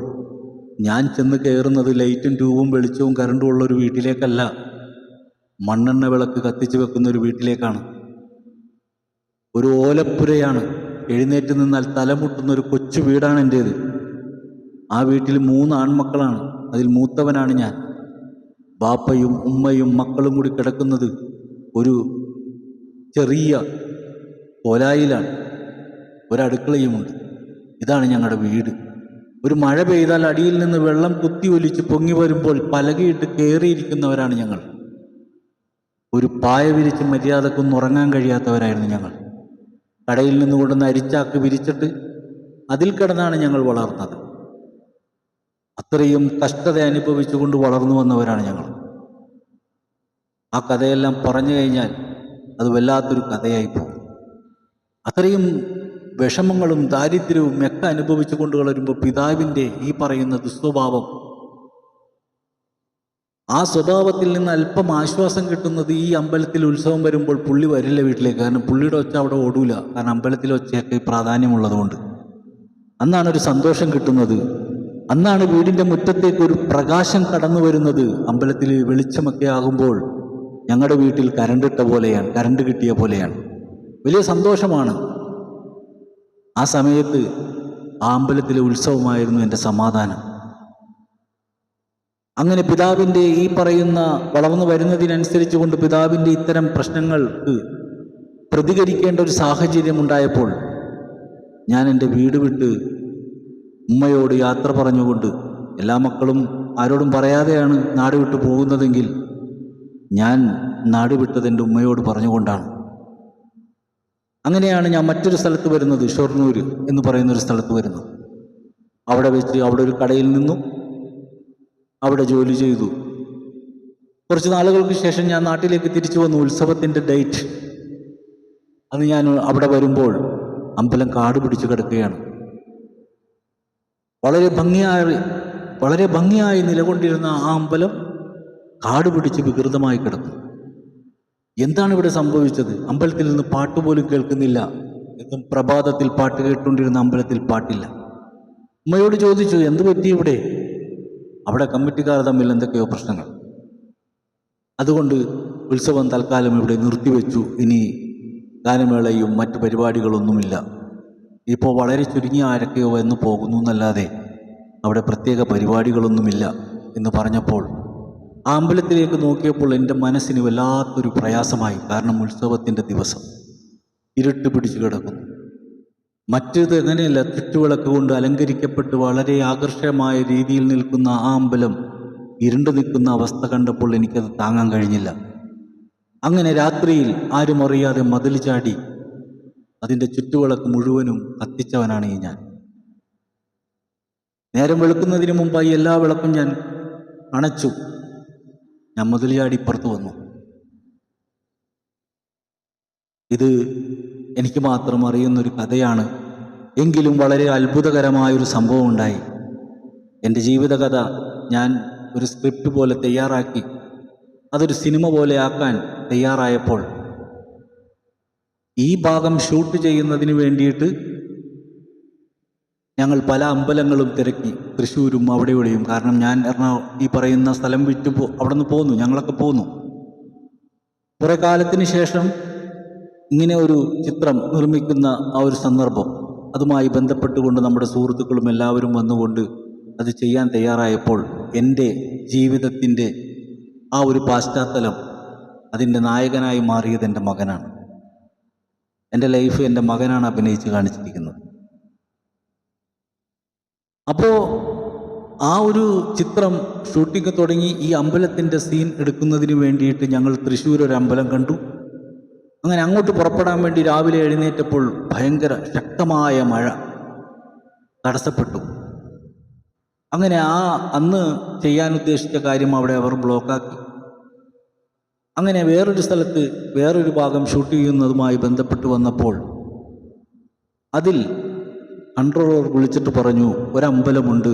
ഞാൻ ചെന്ന് കയറുന്നത് ലൈറ്റും ട്യൂബും വെളിച്ചവും കറണ്ടും ഉള്ളൊരു വീട്ടിലേക്കല്ല, മണ്ണെണ്ണ വിളക്ക് കത്തിച്ച് വെക്കുന്ന ഒരു വീട്ടിലേക്കാണ്. ഒരു ഓലപ്പുരയാണ്, എഴുന്നേറ്റ് നിന്നാൽ തലമുട്ടുന്ന ഒരു കൊച്ചു വീടാണ് എൻ്റേത്. ആ വീട്ടിൽ 3 ആൺമക്കളാണ്, അതിൽ മൂത്തവനാണ് ഞാൻ. ബാപ്പയും ഉമ്മയും മക്കളും കൂടി കിടക്കുന്നത് ഒരു ചെറിയ കോലായിലാണ്, ഒരടുക്കളയുമുണ്ട്. ഇതാണ് ഞങ്ങളുടെ വീട്. ഒരു മഴ പെയ്താൽ അടിയിൽ നിന്ന് വെള്ളം കുത്തി ഒലിച്ച് പൊങ്ങി വരുമ്പോൾ പലകയിട്ട് കയറിയിരിക്കുന്നവരാണ് ഞങ്ങൾ. ഒരു പായ വിരിച്ച് മര്യാദക്കൊന്നും ഉറങ്ങാൻ കഴിയാത്തവരായിരുന്നു ഞങ്ങൾ. കടയിൽ നിന്ന് കൊണ്ടുവന്ന് അരിച്ചാക്ക് വിരിച്ചിട്ട് അതിൽ കിടന്നാണ് ഞങ്ങൾ വളർന്നത്. അത്രയും കഷ്ടത അനുഭവിച്ചുകൊണ്ട് വളർന്നു വന്നവരാണ് ഞങ്ങൾ. ആ കഥയെല്ലാം പറഞ്ഞു കഴിഞ്ഞാൽ അത് വല്ലാത്തൊരു കഥയായിപ്പോകും. അത്രയും വിഷമങ്ങളും ദാരിദ്ര്യവും ഒക്കെ അനുഭവിച്ചു കൊണ്ട് വളരുമ്പോൾ പിതാവിൻ്റെ ഈ പറയുന്ന ദുസ്വഭാവം, ആ സ്വഭാവത്തിൽ നിന്ന് അല്പം ആശ്വാസം കിട്ടുന്നത് ഈ അമ്പലത്തിൽ ഉത്സവം വരുമ്പോൾ പുള്ളി വരില്ല വീട്ടിലേക്ക്. കാരണം പുള്ളിയുടെ ഒച്ച അവിടെ ഓടൂല, കാരണം അമ്പലത്തിലെ ഒച്ചയൊക്കെ പ്രാധാന്യമുള്ളതുകൊണ്ട്. അന്നാണൊരു സന്തോഷം കിട്ടുന്നത്, അന്നാണ് വീടിൻ്റെ മുറ്റത്തേക്ക് ഒരു പ്രകാശം കടന്നു വരുന്നത്. അമ്പലത്തിൽ വെളിച്ചമൊക്കെ ആകുമ്പോൾ ഞങ്ങളുടെ വീട്ടിൽ കരണ്ടിട്ട പോലെയാണ്, കരണ്ട് കിട്ടിയ പോലെയാണ്, വലിയ സന്തോഷമാണ്. ആ സമയത്ത് ആ അമ്പലത്തിലെ ഉത്സവമായിരുന്നു എൻ്റെ സമാധാനം. അങ്ങനെ പിതാവിൻ്റെ ഈ പറയുന്ന വളർന്നു വരുന്നതിനനുസരിച്ച് കൊണ്ട് പിതാവിൻ്റെ ഇത്തരം പ്രശ്നങ്ങൾക്ക് പ്രതികരിക്കേണ്ട ഒരു സാഹചര്യം ഉണ്ടായപ്പോൾ ഞാൻ എൻ്റെ വീട് വിട്ട് ഉമ്മയോട് യാത്ര പറഞ്ഞുകൊണ്ട്, എല്ലാ മക്കളും ആരോടും പറയാതെയാണ് നാട് വിട്ടു പോകുന്നതെങ്കിൽ ഞാൻ നാട് വിട്ടത് എൻ്റെ ഉമ്മയോട് പറഞ്ഞുകൊണ്ടാണ്. അങ്ങനെയാണ് ഞാൻ മറ്റൊരു സ്ഥലത്ത് വരുന്നത്, ഷൊർണൂർ എന്ന് പറയുന്നൊരു സ്ഥലത്ത് വരുന്നു. അവിടെ വെച്ച് അവിടെ ഒരു കടയിൽ നിന്നു, അവിടെ ജോലി ചെയ്തു. കുറച്ച് നാളുകൾക്ക് ശേഷം ഞാൻ നാട്ടിലേക്ക് തിരിച്ചു വന്നു. ഉത്സവത്തിൻ്റെ ഡേറ്റ് അന്ന് ഞാൻ അവിടെ വരുമ്പോൾ അമ്പലം കാട് പിടിച്ച് കിടക്കുകയാണ്. വളരെ ഭംഗിയായി നിലകൊണ്ടിരുന്ന ആ അമ്പലം കാട് പിടിച്ച് വികൃതമായി കിടന്നു. എന്താണ് ഇവിടെ സംഭവിച്ചത്? അമ്പലത്തിൽ നിന്ന് പാട്ട് പോലും കേൾക്കുന്നില്ല. എന്നും പ്രഭാതത്തിൽ പാട്ട് കേട്ടുകൊണ്ടിരുന്ന അമ്പലത്തിൽ പാട്ടില്ല. ഉമ്മയോട് ചോദിച്ചു, എന്ത് പറ്റി ഇവിടെ? അവിടെ കമ്മിറ്റിക്കാർ തമ്മിൽ എന്തൊക്കെയോ പ്രശ്നങ്ങൾ, അതുകൊണ്ട് ഉത്സവം തൽക്കാലം ഇവിടെ നിർത്തിവെച്ചു. ഇനി ഗാനമേളയും മറ്റു പരിപാടികളൊന്നുമില്ല. ഇപ്പോൾ വളരെ ചുരുങ്ങിയ ആരൊക്കെയോ എന്ന് പോകുന്നു എന്നല്ലാതെ അവിടെ പ്രത്യേക പരിപാടികളൊന്നുമില്ല എന്ന് പറഞ്ഞപ്പോൾ ആ അമ്പലത്തിലേക്ക് നോക്കിയപ്പോൾ എൻ്റെ മനസ്സിന് വല്ലാത്തൊരു പ്രയാസമായി. കാരണം ഉത്സവത്തിൻ്റെ ദിവസം ഇരുട്ട് പിടിച്ചു കിടക്കുന്നു. മറ്റേത് എങ്ങനെയല്ല, ചുറ്റുവിളക്ക് കൊണ്ട് അലങ്കരിക്കപ്പെട്ട് വളരെ ആകർഷകമായ രീതിയിൽ നിൽക്കുന്ന ആ അമ്പലം ഇരുണ്ടു നിൽക്കുന്ന അവസ്ഥ കണ്ടപ്പോൾ എനിക്കത് താങ്ങാൻ കഴിഞ്ഞില്ല. അങ്ങനെ രാത്രിയിൽ ആരും അറിയാതെ മതിൽ ചാടി അതിൻ്റെ ചുറ്റുവിളക്ക് മുഴുവനും കത്തിച്ചവനാണ് ഈ ഞാൻ. നേരം വെളുക്കുന്നതിന് മുമ്പായി എല്ലാ വിളക്കും ഞാൻ അണച്ചു. ഞാൻ മതിൽ ചാടി ഇപ്പുറത്ത് വന്നു. ഇത് എനിക്ക് മാത്രം അറിയുന്നൊരു കഥയാണ്. എങ്കിലും വളരെ അത്ഭുതകരമായൊരു സംഭവം ഉണ്ടായി. എൻ്റെ ജീവിതകഥ ഞാൻ ഒരു സ്ക്രിപ്റ്റ് പോലെ തയ്യാറാക്കി അതൊരു സിനിമ പോലെ ആക്കാൻ തയ്യാറായപ്പോൾ ഈ ഭാഗം ഷൂട്ട് ചെയ്യുന്നതിന് വേണ്ടിയിട്ട് ഞങ്ങൾ പല അമ്പലങ്ങളും തിരക്കി, തൃശ്ശൂരും അവിടെ ഇവിടെയും. കാരണം ഞാൻ ഈ പറയുന്ന സ്ഥലം വിട്ടു അവിടെ നിന്ന് പോന്നു, ഞങ്ങളൊക്കെ പോന്നു. കുറെ കാലത്തിന് ശേഷം ഇങ്ങനെ ഒരു ചിത്രം നിർമ്മിക്കുന്ന ആ ഒരു സന്ദർഭം, അതുമായി ബന്ധപ്പെട്ടുകൊണ്ട് നമ്മുടെ സുഹൃത്തുക്കളും എല്ലാവരും വന്നുകൊണ്ട് അത് ചെയ്യാൻ തയ്യാറായപ്പോൾ എൻ്റെ ജീവിതത്തിൻ്റെ ആ ഒരു പശ്ചാത്തലം, അതിൻ്റെ നായകനായി മാറിയത് എൻ്റെ മകനാണ്. എൻ്റെ ലൈഫ് എൻ്റെ മകനാണ് അഭിനയിച്ച് കാണിച്ചിരിക്കുന്നത്. അപ്പോൾ ആ ഒരു ചിത്രം ഷൂട്ടിംഗ് തുടങ്ങി. ഈ അമ്പലത്തിൻ്റെ സീൻ എടുക്കുന്നതിന് വേണ്ടിയിട്ട് ഞങ്ങൾ തൃശ്ശൂർ ഒരു അമ്പലം കണ്ടു. അങ്ങനെ അങ്ങോട്ട് പുറപ്പെടാൻ വേണ്ടി രാവിലെ എഴുന്നേറ്റപ്പോൾ ഭയങ്കര ശക്തമായ മഴ തടസ്സപ്പെട്ടു. അങ്ങനെ അന്ന് ചെയ്യാൻ ഉദ്ദേശിച്ച കാര്യം അവിടെ അവർ ബ്ലോക്കാക്കി. അങ്ങനെ വേറൊരു സ്ഥലത്ത് വേറൊരു ഭാഗം ഷൂട്ട് ചെയ്യുന്നതുമായി ബന്ധപ്പെട്ട് വന്നപ്പോൾ അതിൽ കൺട്രോളർ വിളിച്ചിട്ട് പറഞ്ഞു, ഒരമ്പലമുണ്ട്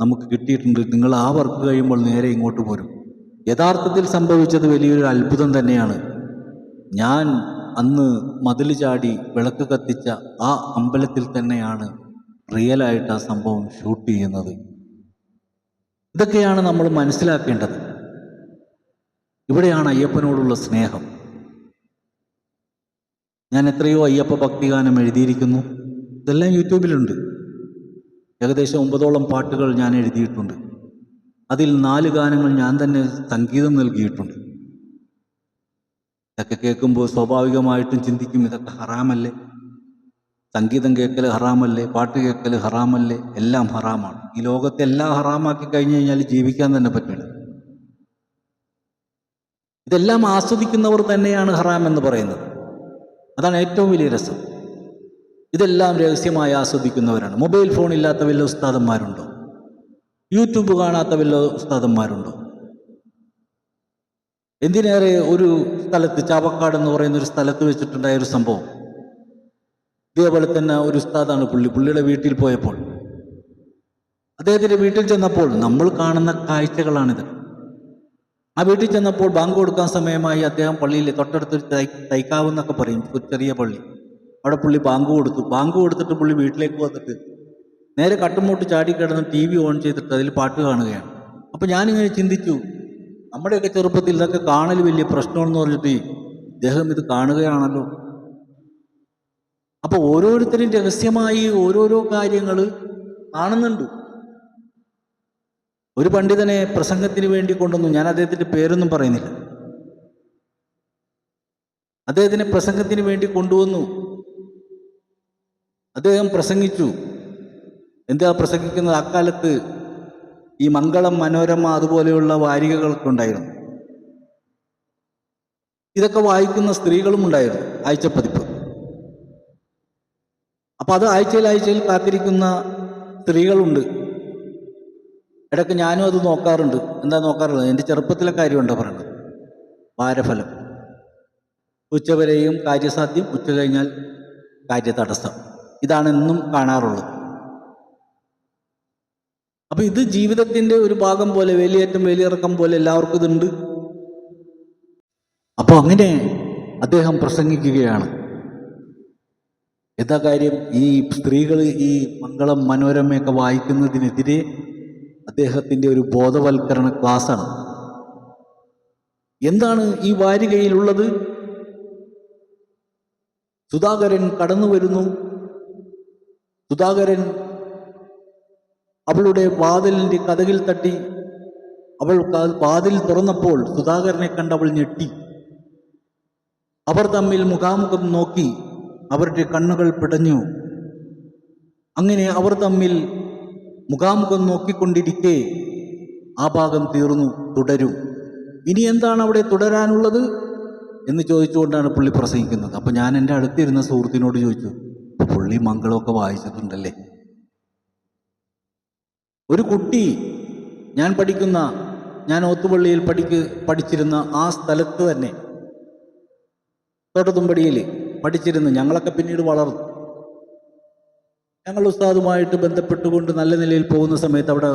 നമുക്ക് കിട്ടിയിട്ടുണ്ട്, നിങ്ങൾ ആ വർക്ക് കഴിയുമ്പോൾ നേരെ ഇങ്ങോട്ട് പോരും. യഥാർത്ഥത്തിൽ സംഭവിച്ചത് വലിയൊരു അത്ഭുതം തന്നെയാണ്. ഞാൻ അന്ന് മതിൽ ചാടി വിളക്ക് കത്തിച്ച ആ അമ്പലത്തിൽ തന്നെയാണ് റിയലായിട്ട് ആ സംഭവം ഷൂട്ട് ചെയ്യുന്നത്. ഇതൊക്കെയാണ് നമ്മൾ മനസ്സിലാക്കേണ്ടത്. ഇവിടെയാണ് അയ്യപ്പനോടുള്ള സ്നേഹം. ഞാൻ എത്രയോ അയ്യപ്പ ഭക്തിഗാനം എഴുതിയിരിക്കുന്നു. ഇതെല്ലാം യൂട്യൂബിലുണ്ട്. ഏകദേശം 9ഓളം പാട്ടുകൾ ഞാൻ എഴുതിയിട്ടുണ്ട്. അതിൽ 4 ഗാനങ്ങൾ ഞാൻ തന്നെ സംഗീതം നൽകിയിട്ടുണ്ട്. ഇതൊക്കെ കേൾക്കുമ്പോൾ സ്വാഭാവികമായിട്ടും ചിന്തിക്കും, ഇതൊക്കെ ഹറാമല്ലേ? സംഗീതം കേൾക്കൽ ഹറാമല്ലേ? പാട്ട് കേൾക്കൽ ഹറാമല്ലേ? എല്ലാം ഹറാമാണ്. ഈ ലോകത്തെ എല്ലാം ഹറാമാക്കി കഴിഞ്ഞു കഴിഞ്ഞാൽ ജീവിക്കാൻ തന്നെ പറ്റില്ല. ഇതെല്ലാം ആസ്വദിക്കുന്നവർ തന്നെയാണ് ഹറാം എന്ന് പറയുന്നത്. അതാണ് ഏറ്റവും വലിയ രസം. ഇതെല്ലാം രഹസ്യമായി ആസ്വദിക്കുന്നവരാണ്. മൊബൈൽ ഫോൺ ഇല്ലാത്ത വല്ല ഉസ്താദന്മാരുണ്ടോ? യൂട്യൂബ് കാണാത്ത വല്ല ഉസ്താദന്മാരുണ്ടോ? എന്തിനേറെ ഒരു സ്ഥലത്ത്, ചാവക്കാട് എന്ന് പറയുന്ന ഒരു സ്ഥലത്ത് വെച്ചിട്ടുണ്ടായ ഒരു സംഭവം. ഇതേപോലെ തന്നെ ഒരു ഉസ്താദാണ് പുള്ളിയുടെ വീട്ടിൽ പോയപ്പോൾ, അദ്ദേഹത്തിൻ്റെ വീട്ടിൽ ചെന്നപ്പോൾ നമ്മൾ കാണുന്ന കാഴ്ചകളാണിത്. ആ വീട്ടിൽ ചെന്നപ്പോൾ ബാങ്ക് കൊടുക്കാൻ സമയമായി. അദ്ദേഹം പള്ളിയിൽ തൊട്ടടുത്തൊരു തൈക്കാവ് എന്നൊക്കെ പറയും, ഒരു ചെറിയ പള്ളി, അവിടെ പുള്ളി ബാങ്ക് കൊടുത്തു. ബാങ്ക് കൊടുത്തിട്ട് പുള്ളി വീട്ടിലേക്ക് വന്നിട്ട് നേരെ കട്ടുമോട്ട് ചാടിക്കിടന്ന് TV ഓൺ ചെയ്തിട്ട് അതിൽ പാട്ട് കാണുകയാണ്. അപ്പം ഞാനിങ്ങനെ ചിന്തിച്ചു, നമ്മുടെയൊക്കെ ചെറുപ്പത്തിൽ ഇതൊക്കെ കാണൽ വലിയ പ്രശ്നമെന്ന് പറഞ്ഞിട്ട് ഇദ്ദേഹം ഇത് കാണുകയാണല്ലോ. അപ്പോൾ ഓരോരുത്തരും രഹസ്യമായി ഓരോരോ കാര്യങ്ങൾ കാണുന്നുണ്ട്. ഒരു പണ്ഡിതനെ പ്രസംഗത്തിന് വേണ്ടി കൊണ്ടുവന്നു. ഞാൻ അദ്ദേഹത്തിൻ്റെ പേരൊന്നും പറയുന്നില്ല. അദ്ദേഹത്തിനെ പ്രസംഗത്തിന് വേണ്ടി കൊണ്ടുവന്നു. അദ്ദേഹം പ്രസംഗിച്ചു. എന്താ പ്രസംഗിക്കുന്നത്? അക്കാലത്ത് ഈ മംഗളം, മനോരമ അതുപോലെയുള്ള വാരികകളൊക്കെ ഉണ്ടായിരുന്നു. ഇതൊക്കെ വായിക്കുന്ന സ്ത്രീകളും ഉണ്ടായിരുന്നു, ആഴ്ചപ്പതിപ്പ്. അപ്പം അത് ആഴ്ചയിൽ കാത്തിരിക്കുന്ന സ്ത്രീകളുണ്ട്. ഇടയ്ക്ക് ഞാനും അത് നോക്കാറുണ്ട്. എന്താ നോക്കാറുള്ളത്? എൻ്റെ ചെറുപ്പത്തിലെ കാര്യമുണ്ടോ പറയുന്നത്? വാരഫലം. ഉച്ചവരെയും കാര്യസാധ്യം, ഉച്ച കഴിഞ്ഞാൽ കാര്യതടസ്സം. ഇതാണ് എന്നും കാണാറുള്ളത്. അപ്പം ഇത് ജീവിതത്തിൻ്റെ ഒരു ഭാഗം പോലെ, വേലിയേറ്റം വേലിയിറക്കം പോലെ എല്ലാവർക്കും ഇതുണ്ട്. അപ്പോൾ അങ്ങനെ അദ്ദേഹം പ്രസംഗിക്കുകയാണ്. എന്താ കാര്യം? ഈ സ്ത്രീകൾ ഈ മംഗളം, മനോരമയൊക്കെ വായിക്കുന്നതിനെതിരെ അദ്ദേഹത്തിൻ്റെ ഒരു ബോധവൽക്കരണ ക്ലാസ്സാണ്. എന്താണ് ഈ വാരികയിലുള്ളത്? സുധാകരൻ കടന്നു വരുന്നു. സുധാകരൻ അവളുടെ വാതിലിൻ്റെ കതകിൽ തട്ടി. അവൾ വാതിൽ തുറന്നപ്പോൾ സുധാകരനെ കണ്ട് അവൾ ഞെട്ടി. അവർ തമ്മിൽ മുഖാമുഖം നോക്കി. അവരുടെ കണ്ണുകൾ പിടഞ്ഞു. അങ്ങനെ അവർ തമ്മിൽ മുഖാമുഖം നോക്കിക്കൊണ്ടിരിക്കെ ആ ഭാഗം തീർന്നു. തുടരും. ഇനി എന്താണ് അവിടെ തുടരാനുള്ളത് എന്ന് ചോദിച്ചുകൊണ്ടാണ് പുള്ളി പ്രസംഗിക്കുന്നത്. അപ്പം ഞാൻ എൻ്റെ അടുത്തിരുന്ന സുഹൃത്തിനോട് ചോദിച്ചു, പുള്ളി മംഗളമൊക്കെ വായിച്ചിട്ടുണ്ടല്ലേ? ഒരു കുട്ടി, ഞാൻ ഓത്തുപള്ളിയിൽ പഠിച്ചിരുന്ന ആ സ്ഥലത്ത് തന്നെ, തോട്ടത്തുംപടിയിൽ പഠിച്ചിരുന്നു. ഞങ്ങളൊക്കെ പിന്നീട് വളർന്നു. ഞങ്ങൾ ഉസ്താദുമായിട്ട് ബന്ധപ്പെട്ടുകൊണ്ട് നല്ല നിലയിൽ പോകുന്ന സമയത്ത് അവിടെ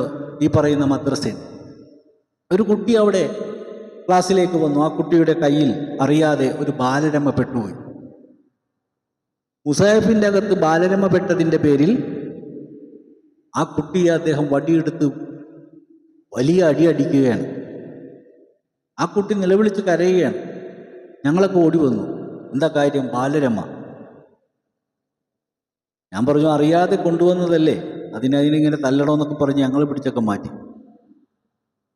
ഈ പറയുന്ന മദ്രസയിൽ ഒരു കുട്ടി അവിടെ ക്ലാസ്സിലേക്ക് വന്നു. ആ കുട്ടിയുടെ കയ്യിൽ അറിയാതെ ഒരു ബാലരമ പെട്ടുപോയി. മുസാഹിഫിൻ്റെ അകത്ത് ബാലരമ പെട്ടതിൻ്റെ പേരിൽ ആ കുട്ടിയെ അദ്ദേഹം വടിയെടുത്ത് വലിയ അടി അടിക്കുകയാണ്. ആ കുട്ടി നിലവിളിച്ച് കരയുകയാണ്. ഞങ്ങളൊക്കെ ഓടി വന്നു. എന്താ കാര്യം? ബാലരമ. ഞാൻ പറഞ്ഞു, അറിയാതെ കൊണ്ടുവന്നതല്ലേ, അതിനിങ്ങനെ തല്ലണമെന്നൊക്കെ പറഞ്ഞ് ഞങ്ങൾ പിടിച്ചൊക്കെ മാറ്റി.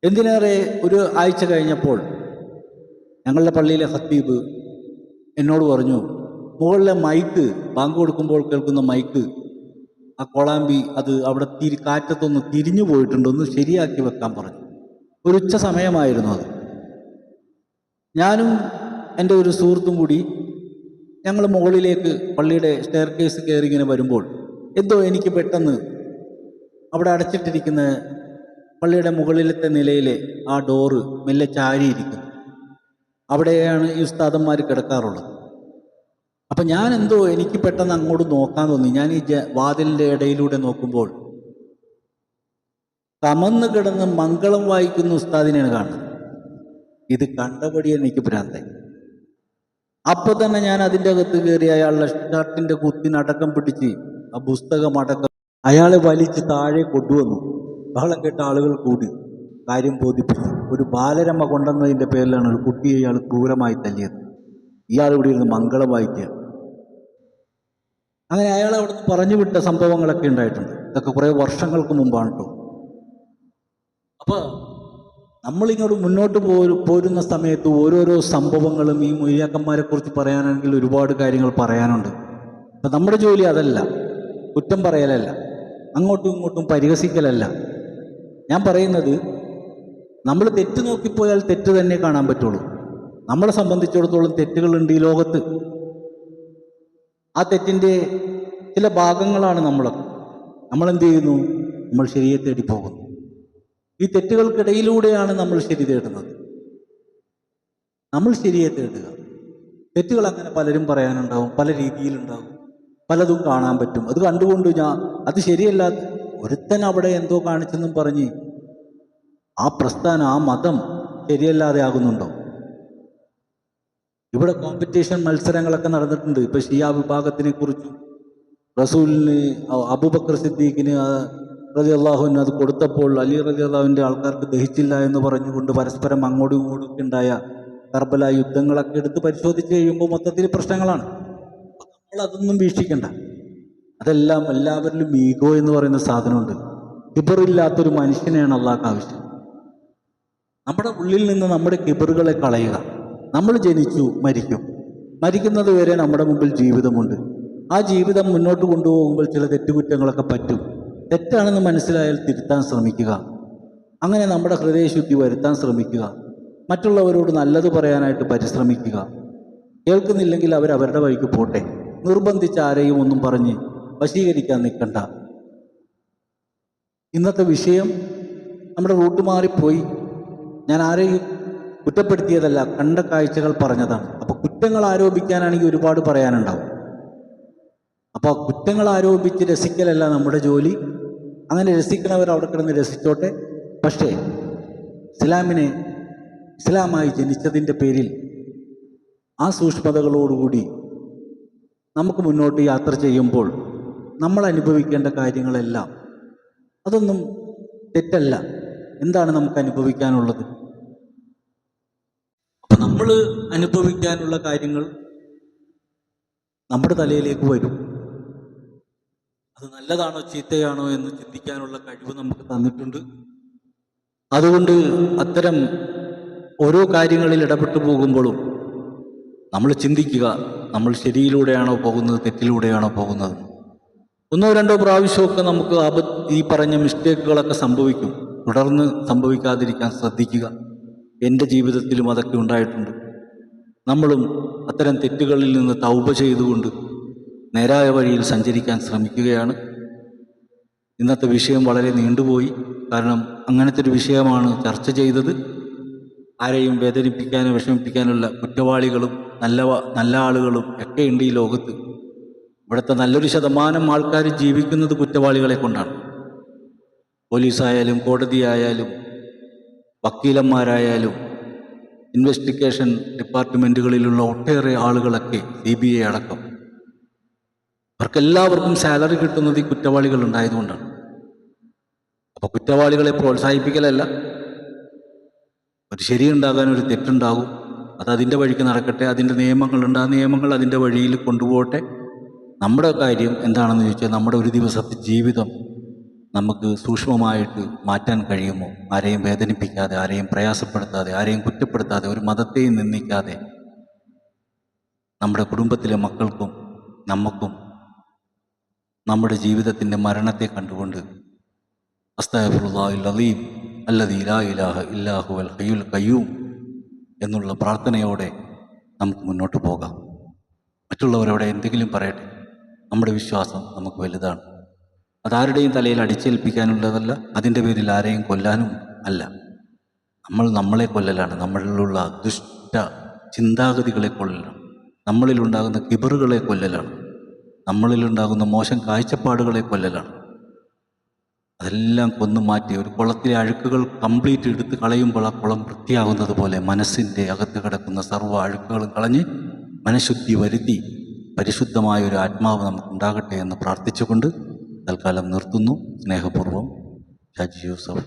എന്തിനേറെ ഒരു ആഴ്ച കഴിഞ്ഞപ്പോൾ ഞങ്ങളുടെ പള്ളിയിലെ ഖത്തീബ് എന്നോട് പറഞ്ഞു, മുകളിലെ മൈക്ക്, ബാങ്ക് കൊടുക്കുമ്പോൾ കേൾക്കുന്ന മൈക്ക്, ആ കൊളാമ്പി അത് അവിടെ കാറ്റത്തൊന്ന് തിരിഞ്ഞു പോയിട്ടുണ്ട്, ഒന്ന് ശരിയാക്കി വെക്കാൻ പറഞ്ഞു. ഒരു ഉച്ച സമയമായിരുന്നു അത്. ഞാനും എൻ്റെ ഒരു സുഹൃത്തും കൂടി ഞങ്ങൾ മുകളിലേക്ക് പള്ളിയുടെ സ്റ്റെയർ കേസ് കയറി ഇങ്ങനെ വരുമ്പോൾ എന്തോ എനിക്ക് പെട്ടെന്ന് അവിടെ അടച്ചിട്ടിരിക്കുന്ന പള്ളിയുടെ മുകളിലത്തെ നിലയിലെ ആ ഡോറ് മെല്ലെ ചാരിയിരിക്കുന്നു. അവിടെയാണ് ഈ ഉസ്താദന്മാർ കിടക്കാറുള്ളത്. അപ്പം എനിക്ക് പെട്ടെന്ന് അങ്ങോട്ട് നോക്കാൻ തോന്നി. ഞാൻ ഈ വാതിലിൻ്റെ ഇടയിലൂടെ നോക്കുമ്പോൾ കമന്ന് കിടന്ന് മംഗളം വായിക്കുന്ന ഉസ്താദിനെയാണ് കാണുന്നത്. ഇത് കണ്ടപടി എനിക്ക് ഭ്രാന്തായി. അപ്പോൾ തന്നെ ഞാൻ അതിൻ്റെ അകത്ത് കയറി അയാളുടെ ഷർട്ടിൻ്റെ കുത്തിനടക്കം പിടിച്ച് ആ പുസ്തകം അടക്കം അയാളെ വലിച്ച് താഴെ കൊണ്ടുവന്നു. ബഹളം കേട്ട ആളുകൾ കൂടി കാര്യം ബോധിപ്പിച്ചു. ഒരു ബാലരമ കൊണ്ടുവന്നതിൻ്റെ പേരിലാണ് ഒരു കുട്ടിയെ ഇയാൾ ക്രൂരമായി തല്ലിയത്. ഇയാൾ ഇവിടെ ഇരുന്ന് മംഗളം വായിക്കുക. അങ്ങനെ അയാൾ അവിടുന്ന് പറഞ്ഞു വിട്ട സംഭവങ്ങളൊക്കെ ഉണ്ടായിട്ടുണ്ട്. ഇതൊക്കെ കുറേ വർഷങ്ങൾക്ക് മുമ്പാണ് കേട്ടോ. അപ്പോൾ നമ്മളിങ്ങോട്ട് മുന്നോട്ട് പോരുന്ന സമയത്ത് ഓരോരോ സംഭവങ്ങളും ഈ മൊയ്യാക്കന്മാരെ കുറിച്ച് പറയാനാണെങ്കിൽ ഒരുപാട് കാര്യങ്ങൾ പറയാനുണ്ട്. അപ്പം നമ്മുടെ ജോലി അതല്ല, കുറ്റം പറയലല്ല, അങ്ങോട്ടും ഇങ്ങോട്ടും പരിഹസിക്കലല്ല. ഞാൻ പറയുന്നത്, നമ്മൾ തെറ്റ് നോക്കിപ്പോയാൽ തെറ്റ് തന്നെ കാണാൻ പറ്റുള്ളൂ. നമ്മളെ സംബന്ധിച്ചിടത്തോളം തെറ്റുകളുണ്ട് ഈ ലോകത്ത്. ആ തെറ്റിൻ്റെ ചില ഭാഗങ്ങളാണ് നമ്മളെന്ത് ചെയ്യുന്നു? നമ്മൾ ശരിയെ തേടി പോകുന്നു. ഈ തെറ്റുകൾക്കിടയിലൂടെയാണ് നമ്മൾ ശരി തേടുന്നത്. നമ്മൾ ശരിയെ തേടുക. തെറ്റുകൾ അങ്ങനെ പലരും പറയാനുണ്ടാവും, പല രീതിയിലുണ്ടാവും, പലതും കാണാൻ പറ്റും. അത് കണ്ടുകൊണ്ട് അത് ശരിയല്ലാത്ത ഒരുത്തൻ അവിടെ എന്തോ കാണിച്ചെന്നും പറഞ്ഞ് ആ പ്രസ്ഥാനം, ആ മതം ശരിയല്ലാതെ ആകുന്നുണ്ടോ? ഇവിടെ കോമ്പറ്റീഷൻ മത്സരങ്ങളൊക്കെ നടന്നിട്ടുണ്ട്. ഇപ്പം ഷിയ വിഭാഗത്തിനെ കുറിച്ചും റസൂലിന് അബൂബക്കർ സിദ്ദീഖിന് റളിയല്ലാഹുവിന് അത് കൊടുത്തപ്പോൾ അലി റളിയല്ലാഹുവിൻ്റെ ആൾക്കാർക്ക് ദഹിച്ചില്ല എന്ന് പറഞ്ഞുകൊണ്ട് പരസ്പരം അങ്ങോട്ടും ഇങ്ങോട്ടും ഉണ്ടായ കർബല യുദ്ധങ്ങളൊക്കെ എടുത്ത് പരിശോധിച്ച് കഴിയുമ്പോൾ മൊത്തത്തിൽ പ്രശ്നങ്ങളാണ്. നമ്മൾ അതൊന്നും വീക്ഷിക്കണ്ട. അതെല്ലാം എല്ലാവരിലും ഈഗോ എന്ന് പറയുന്ന സാധനമുണ്ട്. കിബറില്ലാത്തൊരു മനുഷ്യനെയാണ് അള്ളാഹ്ക്ക് ആവശ്യം. നമ്മുടെ ഉള്ളിൽ നിന്ന് നമ്മുടെ കിബറുകളെ കളയുക. നമ്മൾ ജനിച്ചു, മരിക്കുന്നത് വരെ നമ്മുടെ മുമ്പിൽ ജീവിതമുണ്ട്. ആ ജീവിതം മുന്നോട്ട് കൊണ്ടുപോകുമ്പോൾ ചില തെറ്റുകുറ്റങ്ങളൊക്കെ പറ്റും. തെറ്റാണെന്ന് മനസ്സിലായാൽ തിരുത്താൻ ശ്രമിക്കുക. അങ്ങനെ നമ്മുടെ ഹൃദയശുദ്ധി വരുത്താൻ ശ്രമിക്കുക. മറ്റുള്ളവരോട് നല്ലത് പറയാനായിട്ട് പരിശ്രമിക്കുക. കേൾക്കുന്നില്ലെങ്കിൽ അവരവരുടെ വഴിക്ക് പോട്ടെ. നിർബന്ധിച്ച് ആരെയും ഒന്നും പറഞ്ഞ് വശീകരിക്കാൻ നിൽക്കണ്ട. ഇന്നത്തെ വിഷയം നമ്മുടെ റൂട്ട് മാറിപ്പോയി. ഞാൻ ആരെയും കുറ്റപ്പെടുത്തിയതല്ല, കണ്ട കാഴ്ചകൾ പറഞ്ഞതാണ്. അപ്പോൾ കുറ്റങ്ങൾ ആരോപിക്കാനാണെങ്കിൽ ഒരുപാട് പറയാനുണ്ടാവും. അപ്പോൾ കുറ്റങ്ങൾ ആരോപിച്ച് രസിക്കലല്ല നമ്മുടെ ജോലി. അങ്ങനെ രസിക്കണവർ അവിടെ കിടന്ന് രസിച്ചോട്ടെ. പക്ഷേ ഇസ്ലാമായി ജനിച്ചതിൻ്റെ പേരിൽ ആ സൂക്ഷ്മതകളോടുകൂടി നമുക്ക് മുന്നോട്ട് യാത്ര ചെയ്യുമ്പോൾ നമ്മൾ അനുഭവിക്കേണ്ട കാര്യങ്ങളെല്ലാം അതൊന്നും തെറ്റല്ല. എന്താണ് നമുക്ക് അനുഭവിക്കാനുള്ളത്? അപ്പം നമ്മൾ അനുഭവിക്കാനുള്ള കാര്യങ്ങൾ നമ്മുടെ തലയിലേക്ക് വരും. അത് നല്ലതാണോ ചീത്തയാണോ എന്ന് ചിന്തിക്കാനുള്ള കഴിവ് നമുക്ക് തന്നിട്ടുണ്ട്. അതുകൊണ്ട് അത്തരം ഓരോ കാര്യങ്ങളിൽ ഇടപെട്ടു പോകുമ്പോഴും നമ്മൾ ചിന്തിക്കുക, നമ്മൾ ശരിയിലൂടെയാണോ പോകുന്നത്, തെറ്റിലൂടെയാണോ പോകുന്നത്. ഒന്നോ രണ്ടോ പ്രാവശ്യമൊക്കെ നമുക്ക് ഈ പറഞ്ഞ മിസ്റ്റേക്കുകളൊക്കെ സംഭവിക്കും. തുടർന്ന് സംഭവിക്കാതിരിക്കാൻ ശ്രദ്ധിക്കുക. എൻ്റെ ജീവിതത്തിലും അതൊക്കെ ഉണ്ടായിട്ടുണ്ട്. നമ്മളും അത്തരം തെറ്റുകളിൽ നിന്ന് തൗബ ചെയ്തുകൊണ്ട് നേരായ വഴിയിൽ സഞ്ചരിക്കാൻ ശ്രമിക്കുകയാണ്. ഇന്നത്തെ വിഷയം വളരെ നീണ്ടുപോയി. കാരണം അങ്ങനത്തെ ഒരു വിഷയമാണ് ചർച്ച ചെയ്തത്. ആരെയും വേദനിപ്പിക്കാനോ വിഷമിപ്പിക്കാനുള്ള കുറ്റവാളികളും നല്ല ആളുകളും ഒക്കെ ഉണ്ട് ഈ ലോകത്ത്. ഇവിടുത്തെ നല്ലൊരു ശതമാനം ആൾക്കാർ ജീവിക്കുന്നത് കുറ്റവാളികളെ കൊണ്ടാണ്. പോലീസായാലും കോടതിയായാലും വക്കീലന്മാരായാലും ഇൻവെസ്റ്റിഗേഷൻ ഡിപ്പാർട്ട്മെൻറ്റുകളിലുള്ള ഒട്ടേറെ ആളുകളൊക്കെ CBI അടക്കം അവർക്കെല്ലാവർക്കും സാലറി കിട്ടുന്നത് ഈ കുറ്റവാളികൾ ഉണ്ടായതുകൊണ്ടാണ്. അപ്പോൾ കുറ്റവാളികളെ പ്രോത്സാഹിപ്പിക്കലല്ല, ഒരു ശരിയുണ്ടാകാൻ ഒരു തെറ്റുണ്ടാകും, അത് അതിൻ്റെ വഴിക്ക് നടക്കട്ടെ, അതിൻ്റെ നിയമങ്ങളുണ്ട്, ആ നിയമങ്ങൾ അതിൻ്റെ വഴിയിൽ കൊണ്ടുപോകട്ടെ. നമ്മുടെ കാര്യം എന്താണെന്ന് ചോദിച്ചാൽ നമ്മുടെ ഒരു ദിവസത്തെ ജീവിതം നമുക്ക് സൂക്ഷ്മമായിട്ട് മാറ്റാൻ കഴിയുമോ? ആരെയും വേദനിപ്പിക്കാതെ, ആരെയും പ്രയാസപ്പെടുത്താതെ, ആരെയും കുറ്റപ്പെടുത്താതെ, ഒരു മതത്തെയും നിന്ദിക്കാതെ നമ്മുടെ കുടുംബത്തിലെ മക്കൾക്കും നമുക്കും നമ്മുടെ ജീവിതത്തിൻ്റെ മരണത്തെ കണ്ടുകൊണ്ട് അസ്തഗ്ഫിറുല്ലാഹിൽ അലീം അല്ലദീ ലാ ഇലാഹ ഇല്ലാ ഹുവൽ ഹയ്യുൽ ഖയ്യൂം എന്നുള്ള പ്രാർത്ഥനയോടെ നമുക്ക് മുന്നോട്ട് പോകാം. മറ്റുള്ളവരോട് എന്തെങ്കിലും പറയട്ടെ, നമ്മുടെ വിശ്വാസം നമുക്ക് വലുതാണ്. അതാരുടെയും തലയിൽ അടിച്ചേൽപ്പിക്കാനുള്ളതല്ല, അതിൻ്റെ പേരിൽ ആരെയും കൊല്ലാനും അല്ല. നമ്മളെ കൊല്ലലാണ്, നമ്മളിലുള്ള ദുഷ്ട ചിന്താഗതികളെ കൊല്ലലാണ്, നമ്മളിലുണ്ടാകുന്ന കിബറുകളെ കൊല്ലലാണ്, നമ്മളിലുണ്ടാകുന്ന മോശം കാഴ്ചപ്പാടുകളെ കൊല്ലലാണ്. അതെല്ലാം കൊന്നു മാറ്റി ഒരു കുളത്തിലെ അഴുക്കുകൾ കംപ്ലീറ്റ് എടുത്ത് കളയുമ്പോൾ ആ കുളം വൃത്തിയാകുന്നത് പോലെ മനസ്സിൻ്റെ അകത്ത് കിടക്കുന്ന സർവ്വ അഴുക്കുകളും കളഞ്ഞ് മനഃശുദ്ധി വരുത്തി പരിശുദ്ധമായ ഒരു ആത്മാവ് നമുക്കുണ്ടാകട്ടെ എന്ന് പ്രാർത്ഥിച്ചുകൊണ്ട് തൽക്കാലം നിർത്തുന്നു. സ്നേഹപൂർവ്വം ഷാജി യൂസഫ്.